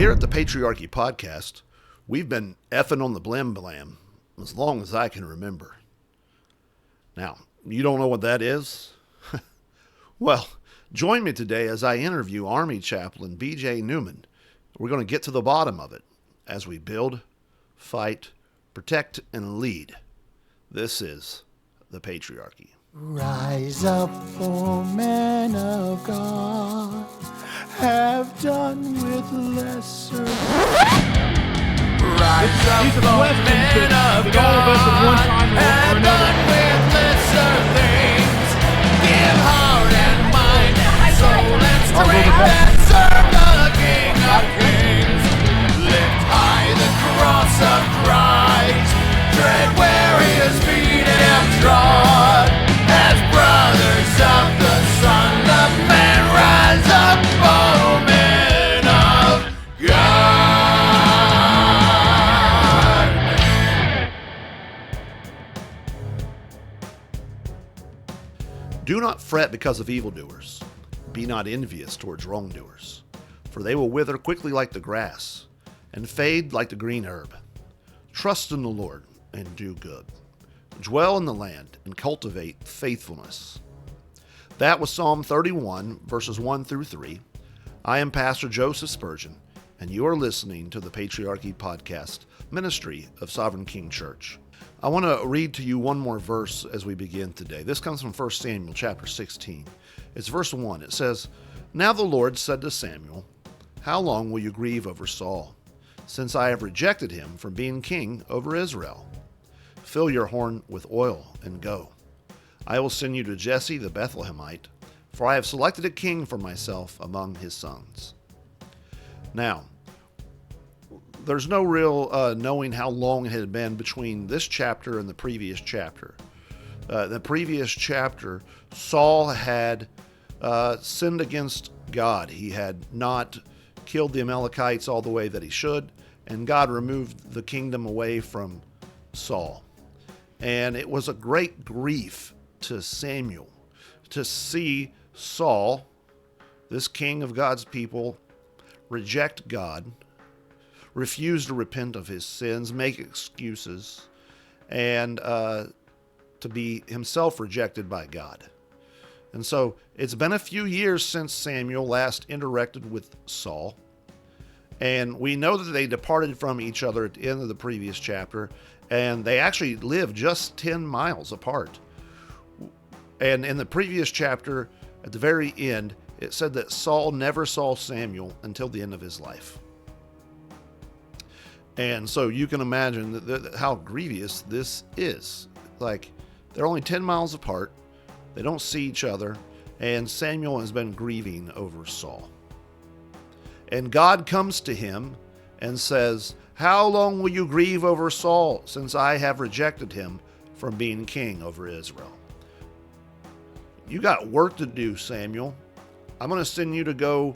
Here at the Patriarchy podcast, we've been effing on the blam blam as long as I can remember. Now, you don't know what that is? Well, join me today as I interview Army Chaplain B.J. Newman. We're going to get to the bottom of it as we build, fight, protect, and lead. This is the Patriarchy. Rise up, O men of God, have done with lesser. Rise up, O men of God, have done with lesser things. Give heart and mind, soul and strength, and serve the King of Kings. Lift high the cross of Christ, tread where His feet have trod. As brothers of the Son of Man, rise up, O men of God. Do not fret because of evildoers. Be not envious towards wrongdoers, for they will wither quickly like the grass, and fade like the green herb. Trust in the Lord and do good. Dwell in the land and cultivate faithfulness. That was Psalm 31, verses 1 through 3. I am Pastor Joseph Spurgeon, and you are listening to the Patriarchy Podcast, ministry of Sovereign King Church. I want to read to you one more verse as we begin today. This comes from 1 Samuel chapter 16. It's verse 1. It says, Now the Lord said to Samuel, How long will you grieve over Saul, since I have rejected him from being king over Israel? Fill your horn with oil and go. I will send you to Jesse the Bethlehemite, for I have selected a king for myself among his sons. Now, there's no real knowing how long it had been between this chapter and the previous chapter. The previous chapter, Saul had sinned against God. He had not killed the Amalekites all the way that he should, and God removed the kingdom away from Saul. And it was a great grief to Samuel to see Saul, this king of God's people, reject God, refuse to repent of his sins, make excuses, and to be himself rejected by God. And so it's been a few years since Samuel last interacted with Saul. And we know that they departed from each other at the end of the previous chapter, and they actually lived just 10 miles apart. And in the previous chapter, at the very end, it said that Saul never saw Samuel until the end of his life. And so you can imagine how grievous this is. Like, they're only 10 miles apart, they don't see each other, and Samuel has been grieving over Saul. And God comes to him and says, How long will you grieve over Saul, since I have rejected him from being king over Israel? You got work to do, Samuel. I'm going to send you to go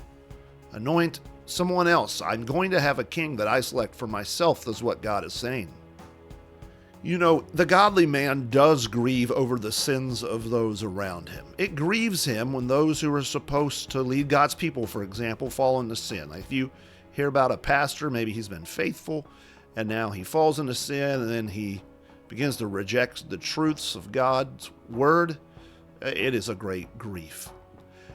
anoint someone else. I'm going to have a king that I select for myself, is what God is saying. You know, the godly man does grieve over the sins of those around him. It grieves him when those who are supposed to lead God's people, for example, fall into sin. Like if you hear about a pastor, maybe he's been faithful, and now he falls into sin, and then he begins to reject the truths of God's word. It is a great grief.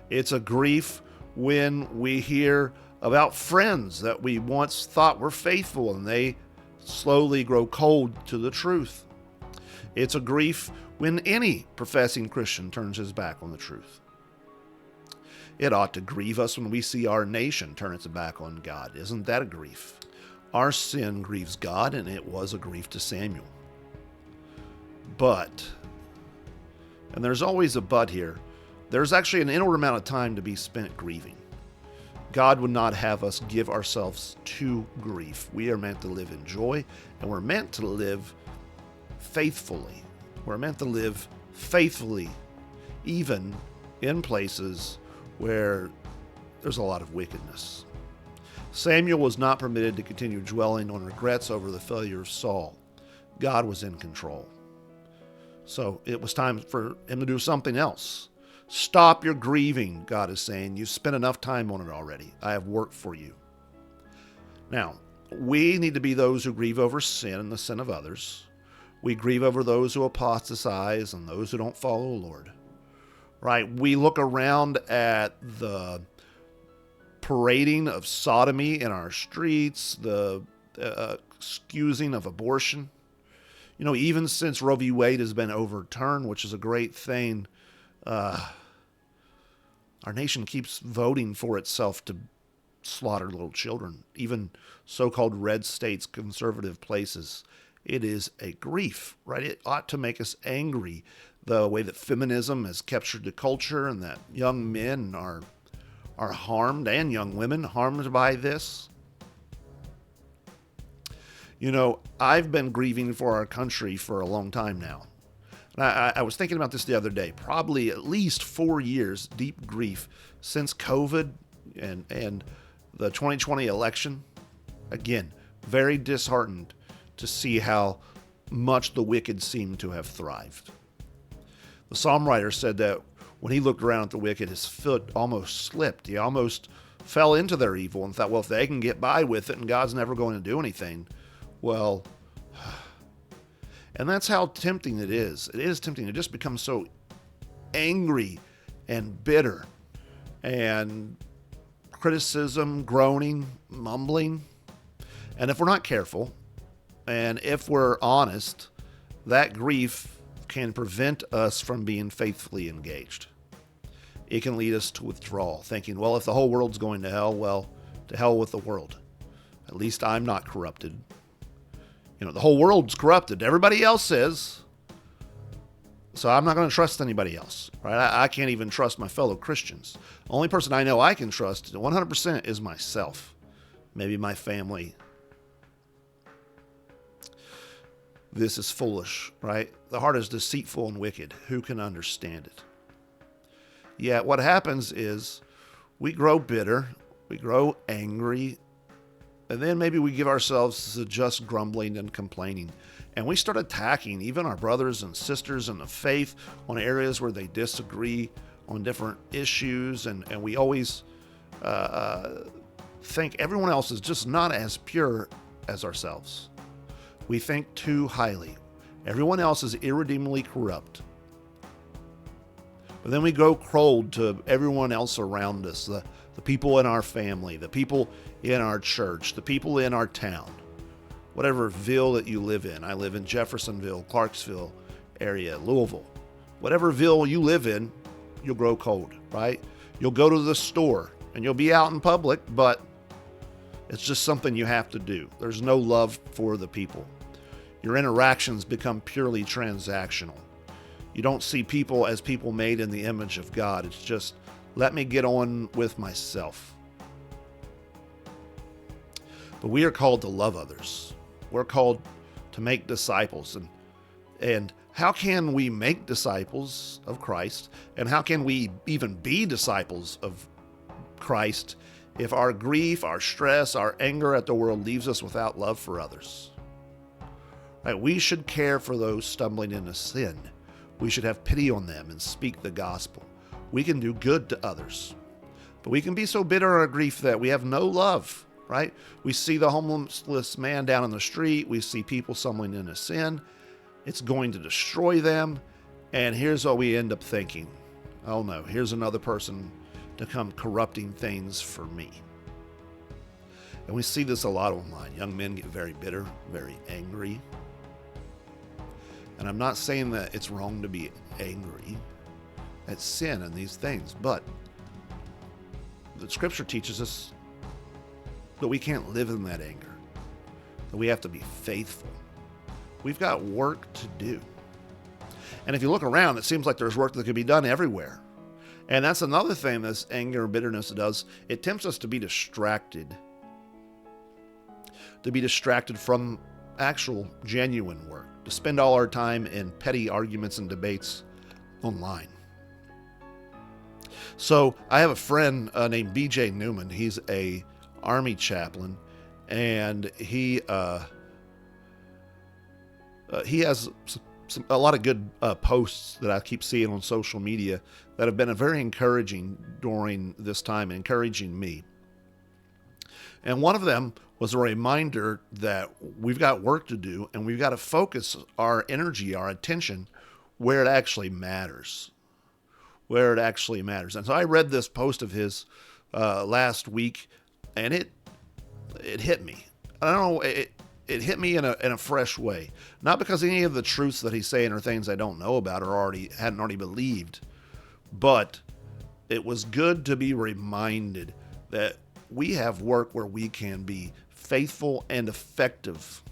It's a grief when we hear about friends that we once thought were faithful, and they slowly grow cold to the truth. It's a grief when any professing Christian turns his back on the truth. It ought to grieve us when we see our nation turn its back on God. Isn't that a grief? Our sin grieves God, and it was a grief to Samuel. But, and there's always a but here, there's actually an inward amount of time to be spent grieving. God would not have us give ourselves to grief. We are meant to live in joy, and we're meant to live faithfully. We're meant to live faithfully, even in places where there's a lot of wickedness. Samuel was not permitted to continue dwelling on regrets over the failure of Saul. God was in control. So it was time for him to do something else. Stop your grieving, God is saying. You've spent enough time on it already. I have work for you. Now, we need to be those who grieve over sin and the sin of others. We grieve over those who apostatize and those who don't follow the Lord. Right? We look around at the parading of sodomy in our streets, the excusing of abortion. You know, even since Roe v. Wade has been overturned, which is a great thing, our nation keeps voting for itself to slaughter little children, even so-called red states, conservative places. It is a grief, right? It ought to make us angry, the way that feminism has captured the culture and that young men are harmed, and young women harmed by this. You know, I've been grieving for our country for a long time now. And I was thinking about this the other day. Probably at least 4 years deep grief since COVID and the 2020 election. Again, very disheartened to see how much the wicked seem to have thrived. The psalm writer said that when he looked around at the wicked, his foot almost slipped. He almost fell into their evil and thought, well, if they can get by with it and God's never going to do anything, well, and that's how tempting it is. It is tempting to just become so angry and bitter and criticism, groaning, mumbling. And if we're not careful, and if we're honest, that grief can prevent us from being faithfully engaged. It can lead us to withdrawal, thinking, well, if the whole world's going to hell, well, to hell with the world. At least I'm not corrupted. You know, the whole world's corrupted. Everybody else is. So I'm not going to trust anybody else, right? I can't even trust my fellow Christians. The only person I know I can trust 100% is myself. Maybe my family. This is foolish, right? The heart is deceitful and wicked. Who can understand it? Yet what happens is we grow bitter, we grow angry, and then maybe we give ourselves to just grumbling and complaining. And we start attacking even our brothers and sisters in the faith on areas where they disagree on different issues. And we always think everyone else is just not as pure as ourselves. We think too highly. Everyone else is irredeemably corrupt. But then we grow cold to everyone else around us, the people in our family, the people in our church, the people in our town, whatever ville that you live in. I live in Jeffersonville, Clarksville area, Louisville. Whatever ville you live in, you'll grow cold, right? You'll go to the store and you'll be out in public, but it's just something you have to do. There's no love for the people. Your interactions become purely transactional. You don't see people as people made in the image of God. It's just, let me get on with myself. But we are called to love others. We're called to make disciples. And how can we make disciples of Christ? And how can we even be disciples of Christ if our grief, our stress, our anger at the world leaves us without love for others? Right? We should care for those stumbling into sin. We should have pity on them and speak the gospel. We can do good to others. But we can be so bitter in our grief that we have no love, right? We see the homeless man down on the street. We see people stumbling into sin. It's going to destroy them. And here's what we end up thinking. Oh no, here's another person to come corrupting things for me. And we see this a lot online. Young men get very bitter, very angry. And I'm not saying that it's wrong to be angry at sin and these things, but the scripture teaches us that we can't live in that anger, that we have to be faithful. We've got work to do. And if you look around, it seems like there's work that can be done everywhere. And that's another thing this anger and bitterness does. It tempts us to be distracted from actual, genuine work, to spend all our time in petty arguments and debates online. So I have a friend named BJ Newman. He's a Army chaplain, and he has a lot of good posts that I keep seeing on social media that have been very encouraging during this time, encouraging me. And one of them was a reminder that we've got work to do and we've got to focus our energy, our attention, where it actually matters. Where it actually matters. And so I read this post of his last week, and it hit me. I don't know, it hit me in a fresh way. Not because any of the truths that he's saying are things I don't know about or hadn't already believed, but it was good to be reminded that we have work where we can be faithful and effective.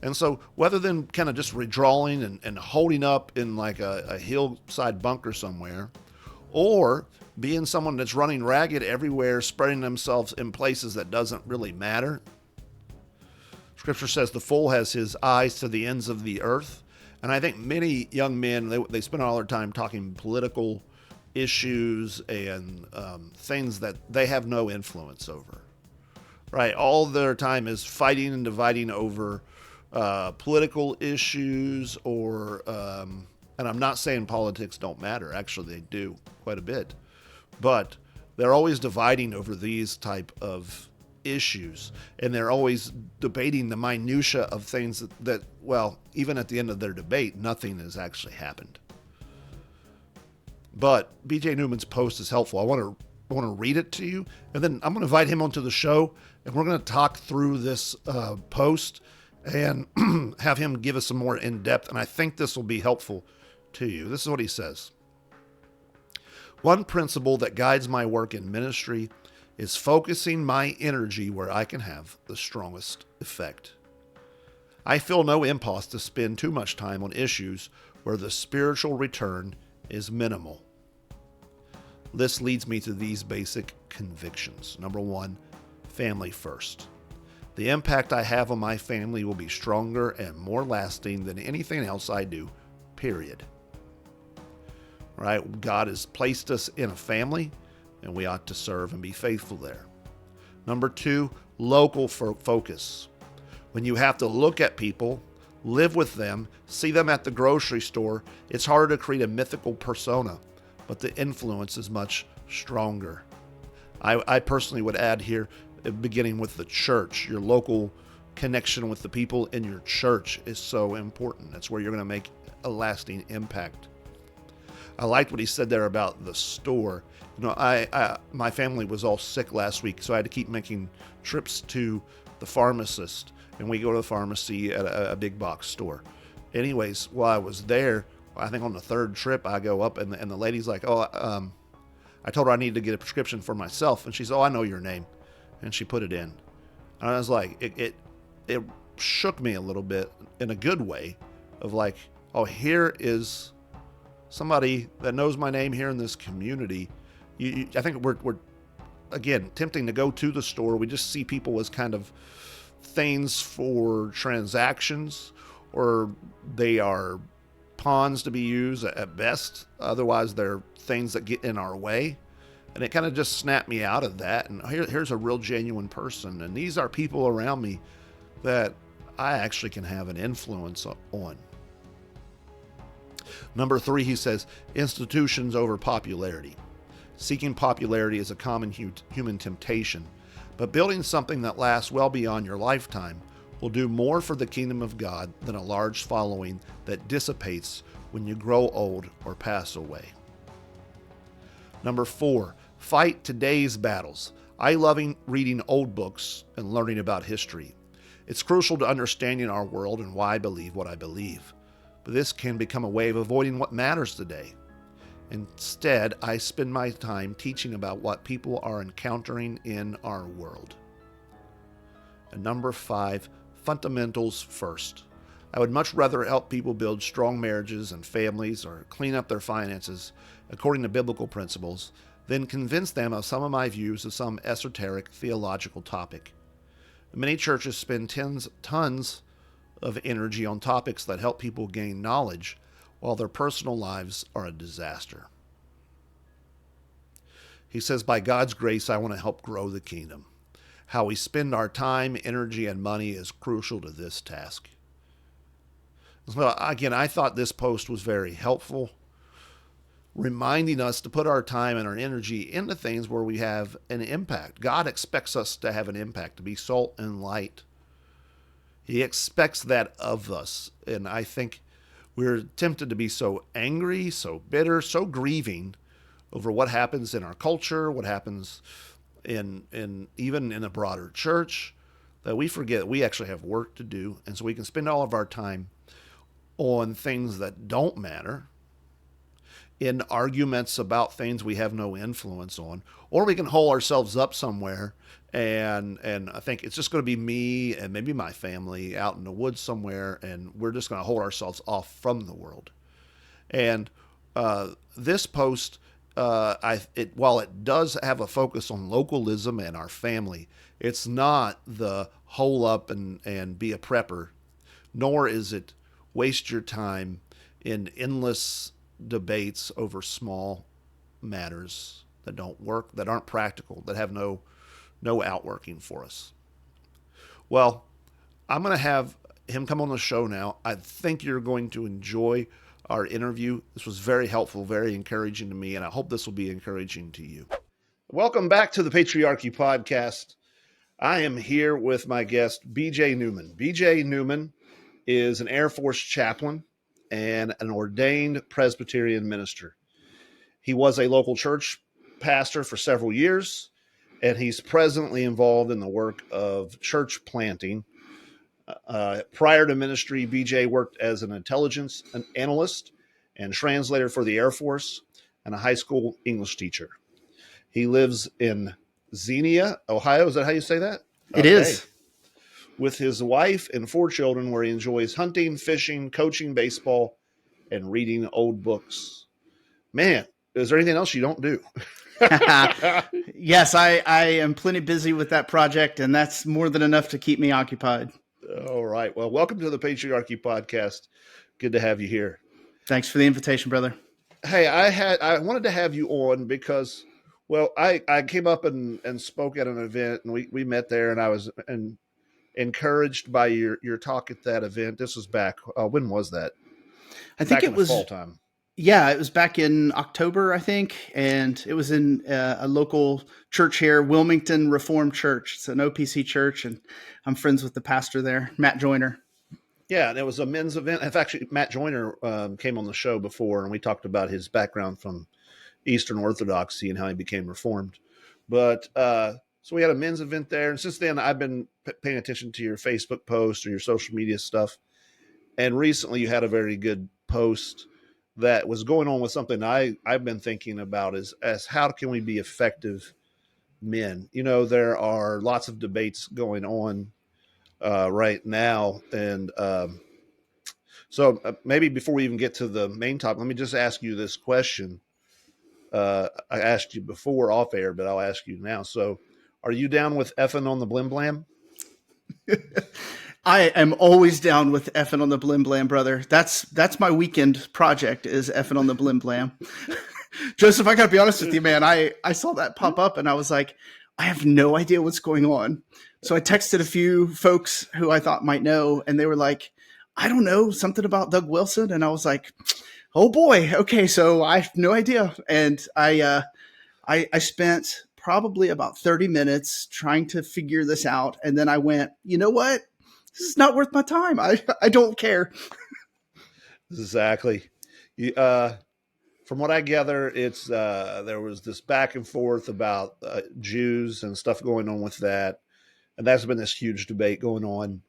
And so rather than kind of just withdrawing and holding up in like a hillside bunker somewhere, or being someone that's running ragged everywhere, spreading themselves in places that doesn't really matter. Scripture says the fool has his eyes to the ends of the earth. And I think many young men, they spend all their time talking political issues and things that they have no influence over. Right? All their time is fighting and dividing over political issues or, and I'm not saying politics don't matter. Actually, they do quite a bit. But they're always dividing over these type of issues, and they're always debating the minutia of things that, well, even at the end of their debate, nothing has actually happened. But B.J. Newman's post is helpful. I want to read it to you, and then I'm going to invite him onto the show, and we're going to talk through this post and have him give us some more in-depth, and I think this will be helpful to you. This is what he says. One principle that guides my work in ministry is focusing my energy where I can have the strongest effect. I feel no impulse to spend too much time on issues where the spiritual return is minimal. This leads me to these basic convictions. Number one, family first. The impact I have on my family will be stronger and more lasting than anything else I do, period. Right? God has placed us in a family, and we ought to serve and be faithful there. Number two, local focus. When you have to look at people, live with them, see them at the grocery store, it's harder to create a mythical persona, but the influence is much stronger. I personally would add here, beginning with the church, your local connection with the people in your church is so important. That's where you're going to make a lasting impact. I liked what he said there about the store. You know, my family was all sick last week, so I had to keep making trips to the pharmacist, and we go to the pharmacy at a big box store. Anyways, while I was there, I think on the third trip, I go up, and the lady's like, I told her I needed to get a prescription for myself, and she said, I know your name, and she put it in. And I was like, it shook me a little bit in a good way of like, here is somebody that knows my name here in this community. I think we're again tempting to go to the store. We just see people as kind of things for transactions, or they are pawns to be used at best. Otherwise, they're things that get in our way. And it kind of just snapped me out of that. And here's a real genuine person. And these are people around me that I actually can have an influence on. Number three, he says, institutions over popularity. Seeking popularity is a common human temptation, but building something that lasts well beyond your lifetime will do more for the kingdom of God than a large following that dissipates when you grow old or pass away. Number four, fight today's battles. I love reading old books and learning about history. It's crucial to understanding our world and why I believe what I believe. But this can become a way of avoiding what matters today. Instead, I spend my time teaching about what people are encountering in our world. And number five, fundamentals first. I would much rather help people build strong marriages and families or clean up their finances according to biblical principles than convince them of some of my views of some esoteric theological topic. Many churches spend tons of energy on topics that help people gain knowledge, while their personal lives are a disaster. He says, by God's grace, I want to help grow the kingdom. How we spend our time, energy, and money is crucial to this task. So again, I thought this post was very helpful. reminding us to put our time and our energy into things where we have an impact. God expects us to have an impact, to be salt and light. He expects that of us. And I think we're tempted to be so angry, so bitter, so grieving over what happens in our culture, what happens in even in a broader church, that we forget we actually have work to do. And so we can spend all of our time on things that don't matter, in arguments about things we have no influence on, or we can hole ourselves up somewhere and I think it's just going to be me and maybe my family out in the woods somewhere, and we're just going to hold ourselves off from the world. And this post, while it does have a focus on localism and our family, it's not the hole up and be a prepper, nor is it waste your time in endless debates over small matters that don't work, that aren't practical, that have no outworking for us. Well, I'm going to have him come on the show now. I think you're going to enjoy our interview. This was very helpful, very encouraging to me, and I hope this will be encouraging to you. Welcome back to the Patriarchy Podcast. I am here with my guest, B.J. Newman. B.J. Newman is an Air Force chaplain and an ordained Presbyterian minister. He was a local church pastor for several years, and he's presently involved in the work of church planting. Prior to ministry, BJ worked as an intelligence analyst and translator for the Air Force and a high school English teacher. He lives in Xenia, Ohio. Is that how you say that? It is. With his wife and 4 children, where he enjoys hunting, fishing, coaching baseball, and reading old books. Man, is there anything else you don't do? Yes, I am plenty busy with that project, and that's more than enough to keep me occupied. All right. Well, welcome to the Patriarchy Podcast. Good to have you here. Thanks for the invitation, brother. Hey, I wanted to have you on because, well, I came up and spoke at an event, and we met there, and I was encouraged by your talk at that event. This was back. When was that? I think it was fall time. Yeah, it was back in October, I think, and it was in a local church here, Wilmington Reformed Church. It's an OPC church, and I'm friends with the pastor there, Matt Joyner. Yeah, and it was a men's event. In fact, Matt Joyner came on the show before, and we talked about his background from Eastern Orthodoxy and how he became Reformed. But so we had a men's event there, and since then I've been paying attention to your Facebook posts or your social media stuff. And recently you had a very good post that was going on with something I've been thinking about as how can we be effective men? You know, there are lots of debates going on right now. And so maybe before we even get to the main topic, let me just ask you this question. I asked you before off air, but I'll ask you now. So are you down with effing on the blim blam? I am always down with effing on the blim blam, brother. That's my weekend project, is effing on the blim blam. Joseph, I got to be honest with you, man. I saw that pop up and I was like, I have no idea what's going on. So I texted a few folks who I thought might know, and they were like, I don't know, something about Doug Wilson. And I was like, oh boy. Okay. So I have no idea. And I spent probably about 30 minutes trying to figure this out. And then I went, you know what? This is not worth my time. I don't care. Exactly. From what I gather, it's there was this back and forth about Jews and stuff going on with that. And that's been this huge debate going on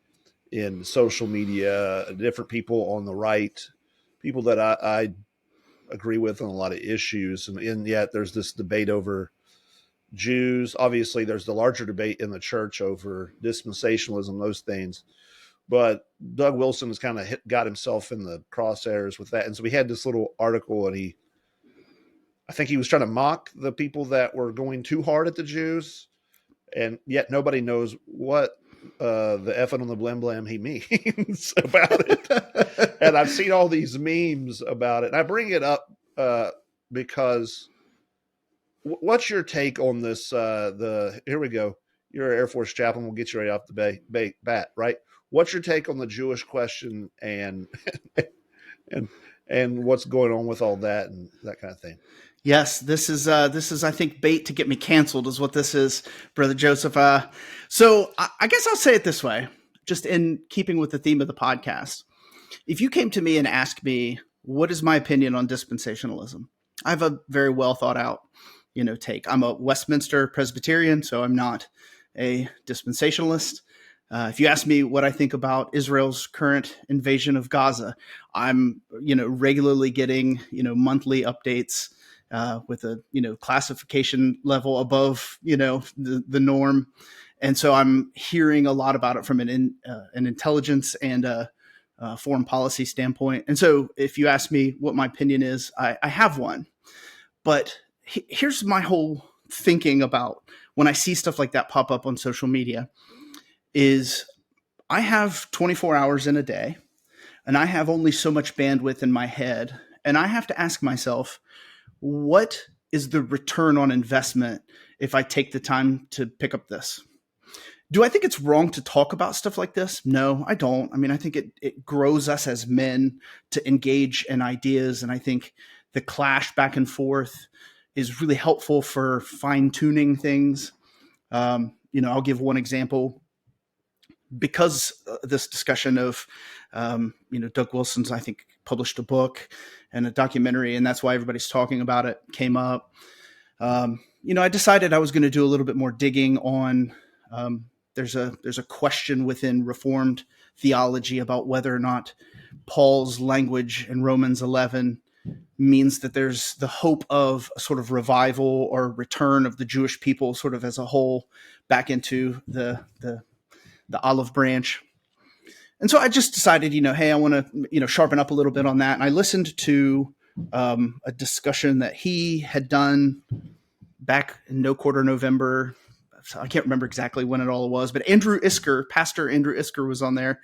in social media, different people on the right, people that I agree with on a lot of issues. And yet there's this debate over Jews. Obviously, there's the larger debate in the church over dispensationalism, those things. But Doug Wilson has kind of got himself in the crosshairs with that. And so we had this little article, and I think he was trying to mock the people that were going too hard at the Jews. And yet nobody knows what the effing on the blim blam he means about it. And I've seen all these memes about it. And I bring it up because what's your take on this? Here we go. You're an Air Force chaplain. We'll get you right off the bat, right? What's your take on the Jewish question and and what's going on with all that and that kind of thing. Yes, this is I think bait to get me canceled is what this is, Brother Joseph. So I guess I'll say it this way, just in keeping with the theme of the podcast. If you came to me and asked me what is my opinion on dispensationalism, I have a very well thought out, take. I'm a Westminster Presbyterian, so I'm not a dispensationalist. If you ask me what I think about Israel's current invasion of Gaza, I'm regularly getting monthly updates with a classification level above the norm, and so I'm hearing a lot about it from an intelligence and foreign policy standpoint. And so, if you ask me what my opinion is, I have one. But here's my whole thinking about when I see stuff like that pop up on social media: is I have 24 hours in a day, and I have only so much bandwidth in my head, and I have to ask myself, what is the return on investment if I take the time to pick up this? Do I think it's wrong to talk about stuff like this? No, I don't. I mean, I think it grows us as men to engage in ideas. And I think the clash back and forth is really helpful for fine tuning things. I'll give one example. Because this discussion of, Doug Wilson's, I think, published a book and a documentary, and that's why everybody's talking about it, came up. I decided I was going to do a little bit more digging on, there's a question within Reformed theology about whether or not Paul's language in Romans 11 means that there's the hope of a sort of revival or return of the Jewish people sort of as a whole back into the olive branch. And so I just decided, hey, I want to, sharpen up a little bit on that. And I listened to a discussion that he had done back in No Quarter November. I can't remember exactly when it all was, but Pastor Andrew Isker was on there.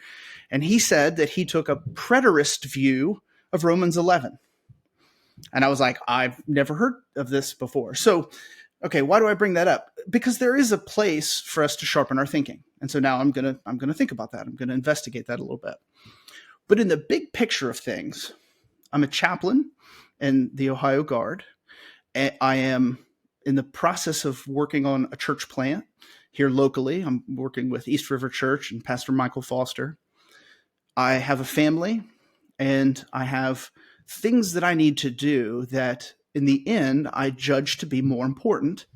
And he said that he took a preterist view of Romans 11. And I was like, I've never heard of this before. So, okay, why do I bring that up? Because there is a place for us to sharpen our thinking. And so now I'm going to think about that. I'm going to investigate that a little bit. But in the big picture of things, I'm a chaplain in the Ohio Guard. And I am in the process of working on a church plant here locally. I'm working with East River Church and Pastor Michael Foster. I have a family, and I have things that I need to do that in the end I judge to be more important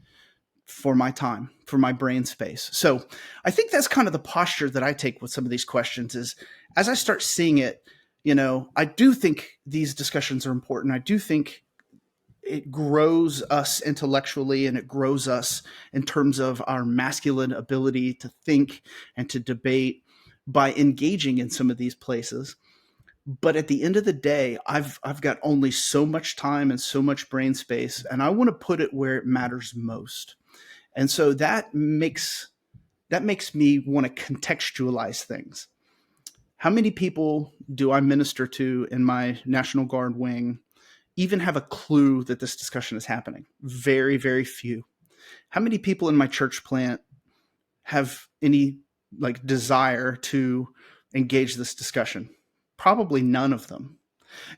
for my time, for my brain space. So I think that's kind of the posture that I take with some of these questions is as I start seeing it, I do think these discussions are important. I do think it grows us intellectually, and it grows us in terms of our masculine ability to think and to debate by engaging in some of these places. But at the end of the day, I've got only so much time and so much brain space, and I want to put it where it matters most. And so that makes me want to contextualize things. How many people do I minister to in my National Guard wing even have a clue that this discussion is happening? Very, very few. How many people in my church plant have any desire to engage this discussion? Probably none of them.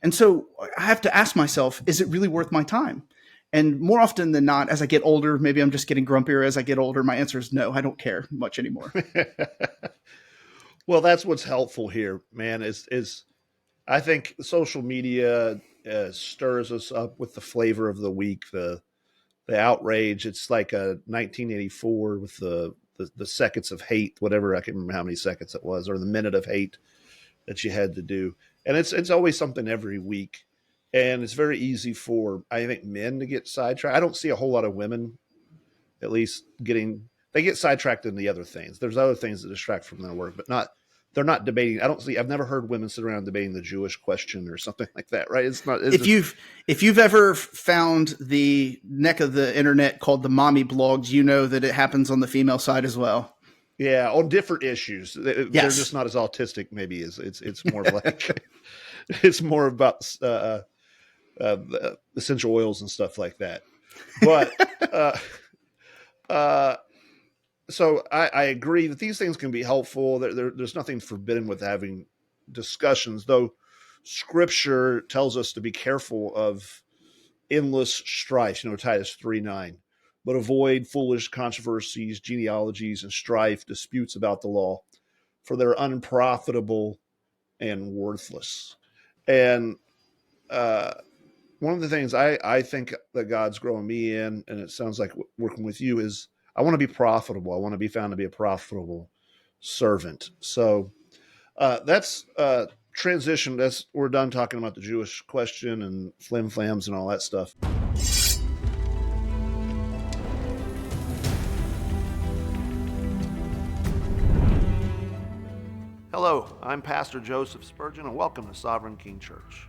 And so I have to ask myself, is it really worth my time? And more often than not, as I get older, maybe I'm just getting grumpier as I get older, my answer is no, I don't care much anymore. Well, that's what's helpful here, man, is I think social media stirs us up with the flavor of the week, the outrage. It's like a 1984 with the seconds of hate, whatever. I can't remember how many seconds it was, or the minute of hate that you had to do. And it's always something every week. And it's very easy for, I think, men to get sidetracked. I don't see a whole lot of women, at least, they get sidetracked in the other things. There's other things that distract from their work, but they're not debating. I've never heard women sit around debating the Jewish question or something like that, right? If you've ever found the neck of the internet called the mommy blogs, you know that it happens on the female side as well. Yeah, on different issues. Yes. They're just not as autistic, maybe, as it's more like it's more about essential oils and stuff like that. But so I agree that these things can be helpful. There's nothing forbidden with having discussions, though. Scripture tells us to be careful of endless strife, Titus 3:9, but avoid foolish controversies, genealogies, and strife, disputes about the law, for they're unprofitable and worthless. And one of the things I think that God's growing me in, and it sounds like working with you, is I want to be profitable. I want to be found to be a profitable servant. So that's transition. We're done talking about the Jewish question and flim flams and all that stuff. Hello, I'm Pastor Joseph Spurgeon, and welcome to Sovereign King Church.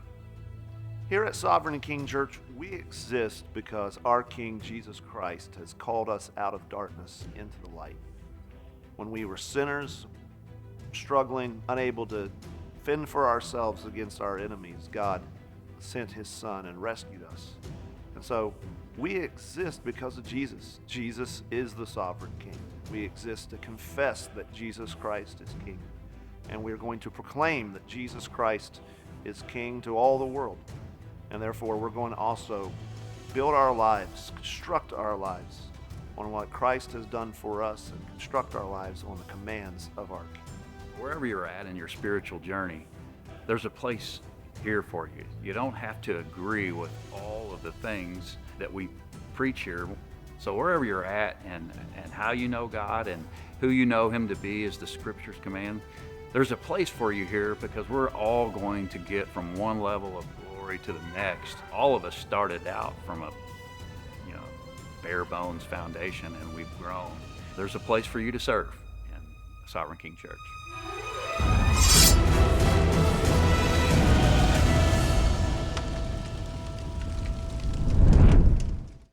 Here at Sovereign King Church, we exist because our King Jesus Christ has called us out of darkness into the light. When we were sinners, struggling, unable to fend for ourselves against our enemies, God sent his Son and rescued us. And so we exist because of Jesus. Jesus is the sovereign King. We exist to confess that Jesus Christ is King. And we're going to proclaim that Jesus Christ is King to all the world. And therefore, we're going to also build our lives, construct our lives on what Christ has done for us, and construct our lives on the commands of our King. Wherever you're at in your spiritual journey, there's a place here for you. You don't have to agree with all of the things that we preach here. So wherever you're at and how you know God and who you know him to be as the scriptures command, there's a place for you here, because we're all going to get from one level of glory to the next. All of us started out from a bare bones foundation, and we've grown. There's a place for you to serve in Sovereign King Church.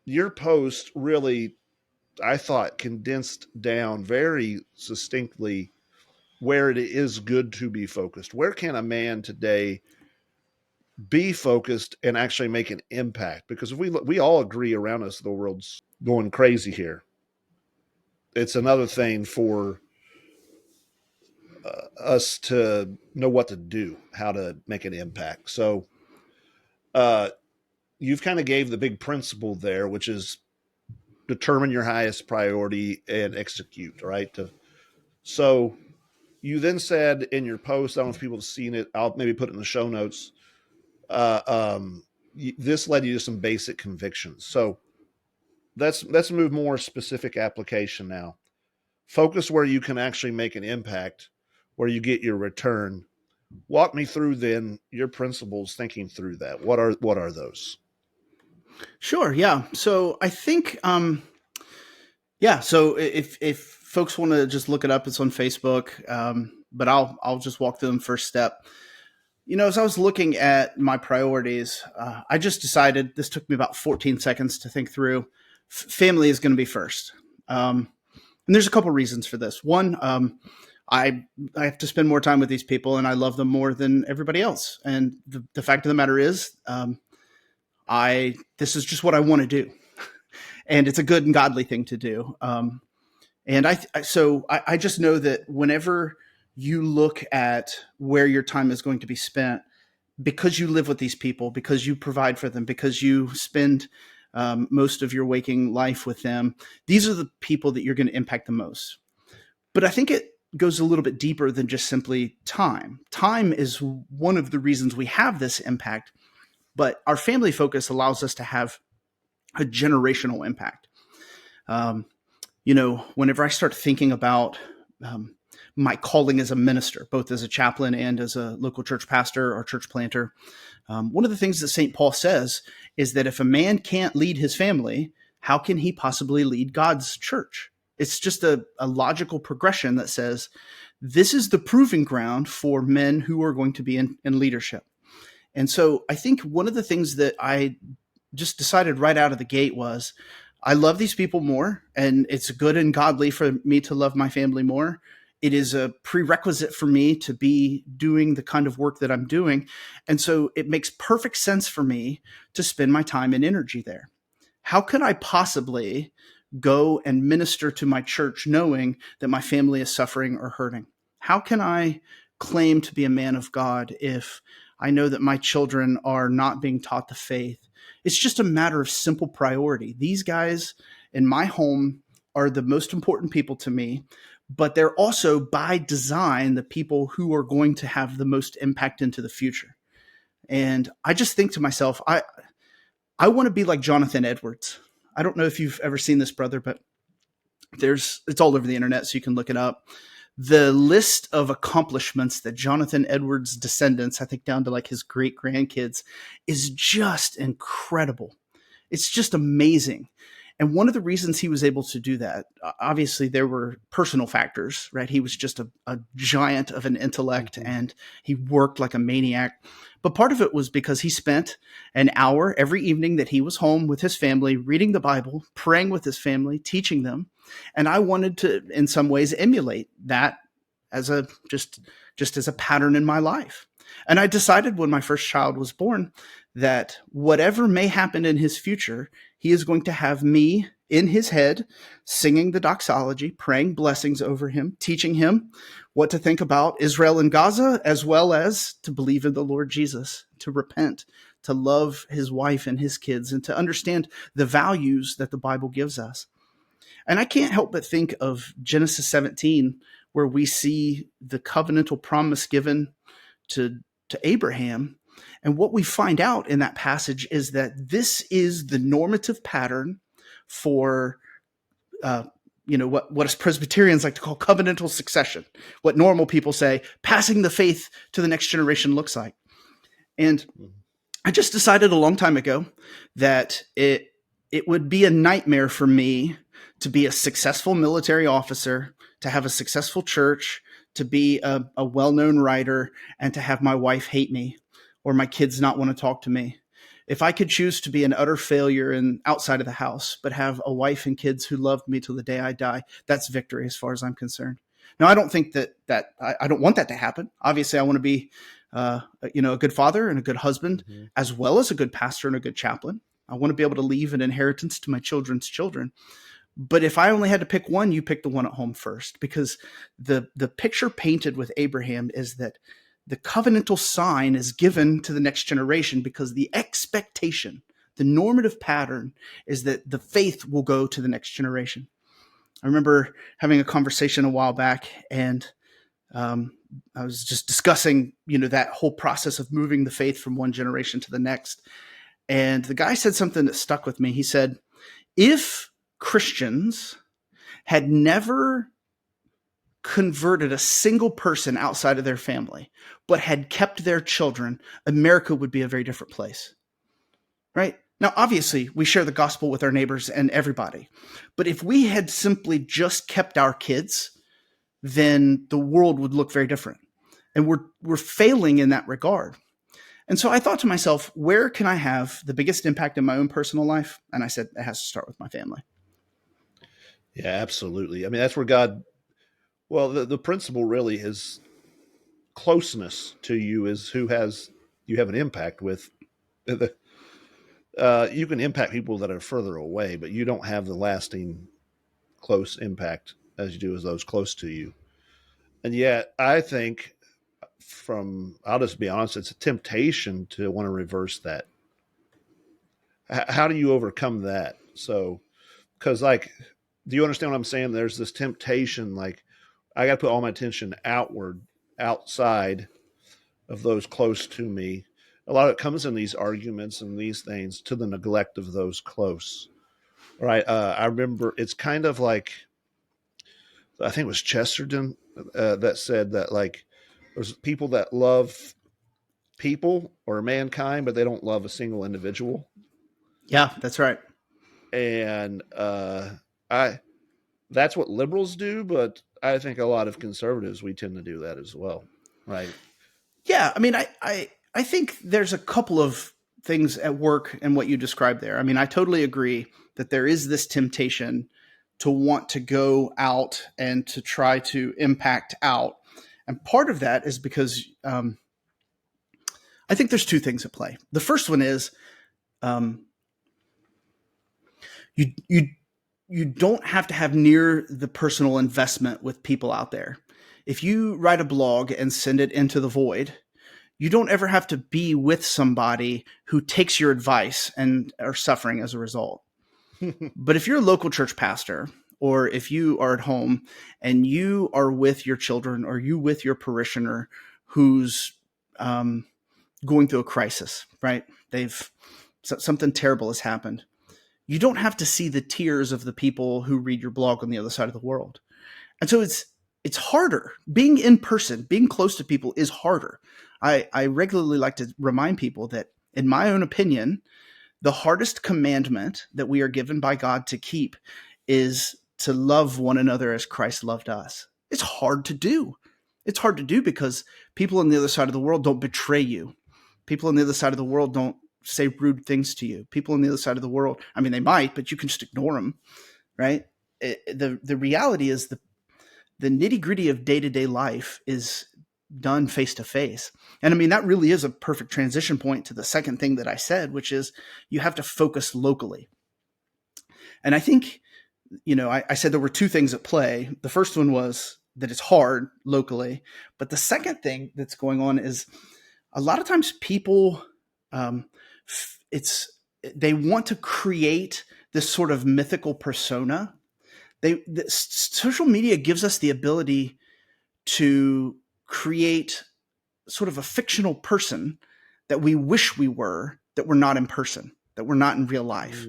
Your post really, I thought, condensed down very succinctly where it is good to be focused. Where can a man today be focused and actually make an impact? Because if we all agree around us, the world's going crazy here. It's another thing for us to know what to do, how to make an impact. So you've kind of gave the big principle there, which is determine your highest priority and execute, right? So you then said in your post, I don't know if people have seen it, I'll maybe put it in the show notes. This led you to some basic convictions. So let's move more specific application now. Focus where you can actually make an impact, where you get your return. Walk me through then your principles thinking through that. What are those? Sure. Yeah. So I think, so if folks want to just look it up, it's on Facebook. But I'll just walk through them first step. As I was looking at my priorities, I just decided, this took me about 14 seconds to think through, family is going to be first. And there's a couple reasons for this. One, I have to spend more time with these people, and I love them more than everybody else. And the fact of the matter is, this is just what I want to do. And it's a good and godly thing to do. And I just know that whenever you look at where your time is going to be spent, because you live with these people, because you provide for them, because you spend most of your waking life with them, these are the people that you're going to impact the most. But I think it goes a little bit deeper than just simply time. Time is one of the reasons we have this impact, but our family focus allows us to have a generational impact. Whenever I start thinking about my calling as a minister, both as a chaplain and as a local church pastor or church planter, one of the things that St. Paul says is that if a man can't lead his family, how can he possibly lead God's church? It's just a logical progression that says this is the proving ground for men who are going to be in leadership. And so I think one of the things that I just decided right out of the gate was I love these people more, and it's good and godly for me to love my family more. It is a prerequisite for me to be doing the kind of work that I'm doing. And so it makes perfect sense for me to spend my time and energy there. How can I possibly go and minister to my church knowing that my family is suffering or hurting? How can I claim to be a man of God if I know that my children are not being taught the faith. It's just a matter of simple priority. These guys in my home are the most important people to me, but they're also by design the people who are going to have the most impact into the future. And I just think to myself, I want to be like Jonathan Edwards. I don't know if you've ever seen this, brother, but it's all over the internet, so you can look it up. The list of accomplishments that Jonathan Edwards' descendants, I think down to like his great grandkids, is just incredible. It's just amazing. And one of the reasons he was able to do that, obviously there were personal factors, right? He was just a giant of an intellect and he worked like a maniac. But part of it was because he spent an hour every evening that he was home with his family, reading the Bible, praying with his family, teaching them. And I wanted to, in some ways, emulate that as just as a pattern in my life. And I decided when my first child was born that whatever may happen in his future, he is going to have me in his head singing the doxology, praying blessings over him, teaching him what to think about Israel and Gaza, as well as to believe in the Lord Jesus, to repent, to love his wife and his kids, and to understand the values that the Bible gives us. And I can't help but think of Genesis 17, where we see the covenantal promise given to Abraham. And what we find out in that passage is that this is the normative pattern for, what us Presbyterians like to call covenantal succession, what normal people say, passing the faith to the next generation looks like. And I just decided a long time ago that it would be a nightmare for me to be a successful military officer, to have a successful church, to be a well-known writer, and to have my wife hate me or my kids not want to talk to me. If I could choose to be an utter failure and outside of the house, but have a wife and kids who loved me till the day I die, that's victory as far as I'm concerned. Now, I don't think that I don't want that to happen. Obviously, I want to be a good father and a good husband, as well as a good pastor and a good chaplain. I want to be able to leave an inheritance to my children's children. But if I only had to pick one, you pick the one at home first, because the picture painted with Abraham is that the covenantal sign is given to the next generation because the expectation, the normative pattern is that the faith will go to the next generation. I remember having a conversation a while back, and I was just discussing, that whole process of moving the faith from one generation to the next. And the guy said something that stuck with me. He said, if Christians had never converted a single person outside of their family, but had kept their children, America would be a very different place. Right? Now, obviously, we share the gospel with our neighbors and everybody. But if we had simply just kept our kids, then the world would look very different. And we're failing in that regard. And so I thought to myself, where can I have the biggest impact in my own personal life? And I said, it has to start with my family. Yeah, absolutely. I mean, that's where God, the principle really is closeness to you is who you have an impact with. You can impact people that are further away, but you don't have the lasting close impact as you do as those close to you. And yet I think I'll just be honest, it's a temptation to want to reverse that. How do you overcome that? So, because do you understand what I'm saying? There's this temptation, I got to put all my attention outside of those close to me. A lot of it comes in these arguments and these things to the neglect of those close. Right? I remember it's kind of like, I think it was Chesterton that said that there's people that love people or mankind, but they don't love a single individual. Yeah, that's right. And that's what liberals do, but I think a lot of conservatives, we tend to do that as well. Right. Yeah. I mean, I think there's a couple of things at work in what you described there. I mean, I totally agree that there is this temptation to want to go out and to try to impact out. And part of that is because I think there's two things at play. The first one is you don't have to have near the personal investment with people out there. If you write a blog and send it into the void, you don't ever have to be with somebody who takes your advice and are suffering as a result. But if you're a local church pastor, or if you are at home and you are with your children, or you with your parishioner who's going through a crisis, right? Something terrible has happened. You don't have to see the tears of the people who read your blog on the other side of the world. And so it's harder. Being in person, being close to people is harder. I regularly like to remind people that, in my own opinion, the hardest commandment that we are given by God to keep is to love one another as Christ loved us. It's hard to do. It's hard to do because people on the other side of the world don't betray you. People on the other side of the world don't say rude things to you. People on the other side of the world, I mean, they might, but you can just ignore them, right? The reality is the nitty-gritty of day-to-day life is done face-to-face. And I mean, that really is a perfect transition point to the second thing that I said, which is you have to focus locally. And I think, I said there were two things at play. The first one was that it's hard locally. But the second thing that's going on is a lot of times people, they want to create this sort of mythical persona. Social media gives us the ability to create sort of a fictional person that we wish we were, that we're not in person, that we're not in real life,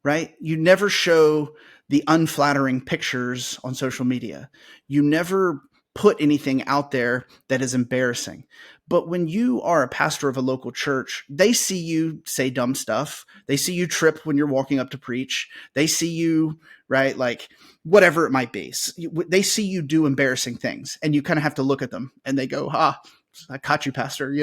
right? You never show the unflattering pictures on social media. You never put anything out there that is embarrassing. But when you are a pastor of a local church, they see you say dumb stuff. They see you trip when you're walking up to preach. They see you, right? Like whatever it might be. They see you do embarrassing things, and you kind of have to look at them and they go, I caught you, pastor,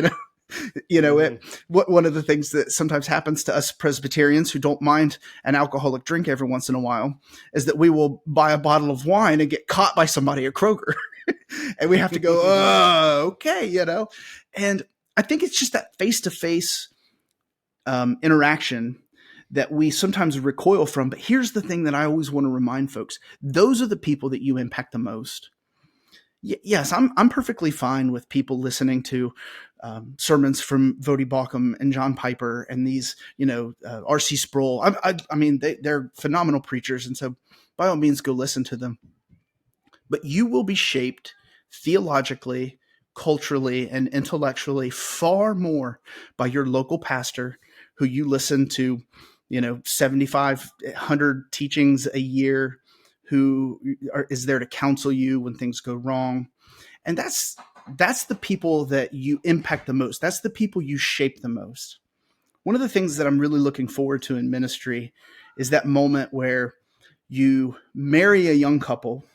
One of the things that sometimes happens to us Presbyterians who don't mind an alcoholic drink every once in a while is that we will buy a bottle of wine and get caught by somebody at Kroger. And we have to go, okay, And I think it's just that face-to-face interaction that we sometimes recoil from. But here's the thing that I always want to remind folks. Those are the people that you impact the most. Yes, I'm perfectly fine with people listening to sermons from Vodi Baucham and John Piper and these, R.C. Sproul. I mean, they're phenomenal preachers. And so by all means, go listen to them. But you will be shaped theologically, culturally, and intellectually far more by your local pastor who you listen to, 7,500 teachings a year, who is there to counsel you when things go wrong. And that's the people that you impact the most. That's the people you shape the most. One of the things that I'm really looking forward to in ministry is that moment where you marry a young couple,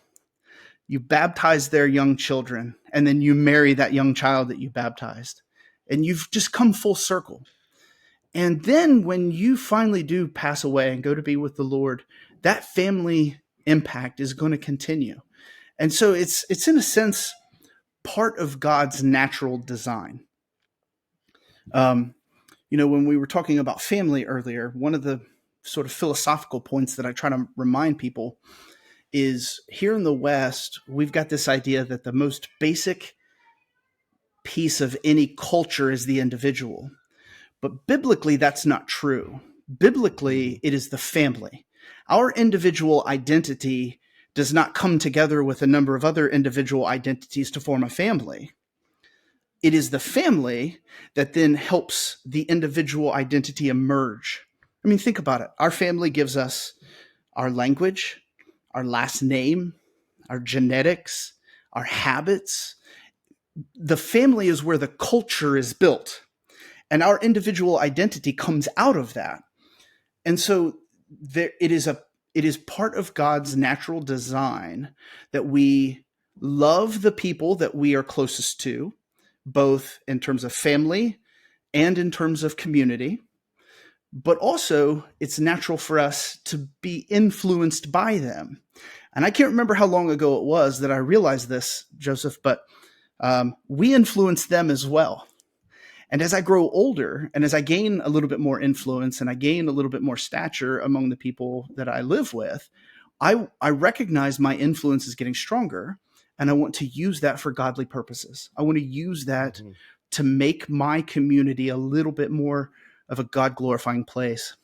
you baptize their young children, and then you marry that young child that you baptized. And you've just come full circle. And then when you finally do pass away and go to be with the Lord, that family impact is going to continue. And so it's in a sense part of God's natural design. When we were talking about family earlier, one of the sort of philosophical points that I try to remind people is here in the West, we've got this idea that the most basic piece of any culture is the individual. But biblically, that's not true. Biblically, it is the family. Our individual identity does not come together with a number of other individual identities to form a family. It is the family that then helps the individual identity emerge. I mean, think about it. Our family gives us our language, our last name, our genetics, our habits. The family is where the culture is built, and our individual identity comes out of that. And so it is part of God's natural design that we love the people that we are closest to, both in terms of family and in terms of community. But also, it's natural for us to be influenced by them. And I can't remember how long ago it was that I realized this, Joseph, but we influence them as well. And as I grow older and as I gain a little bit more influence and I gain a little bit more stature among the people that I live with, I recognize my influence is getting stronger, and I want to use that for godly purposes. I want to use that to make my community a little bit more of a God glorifying place.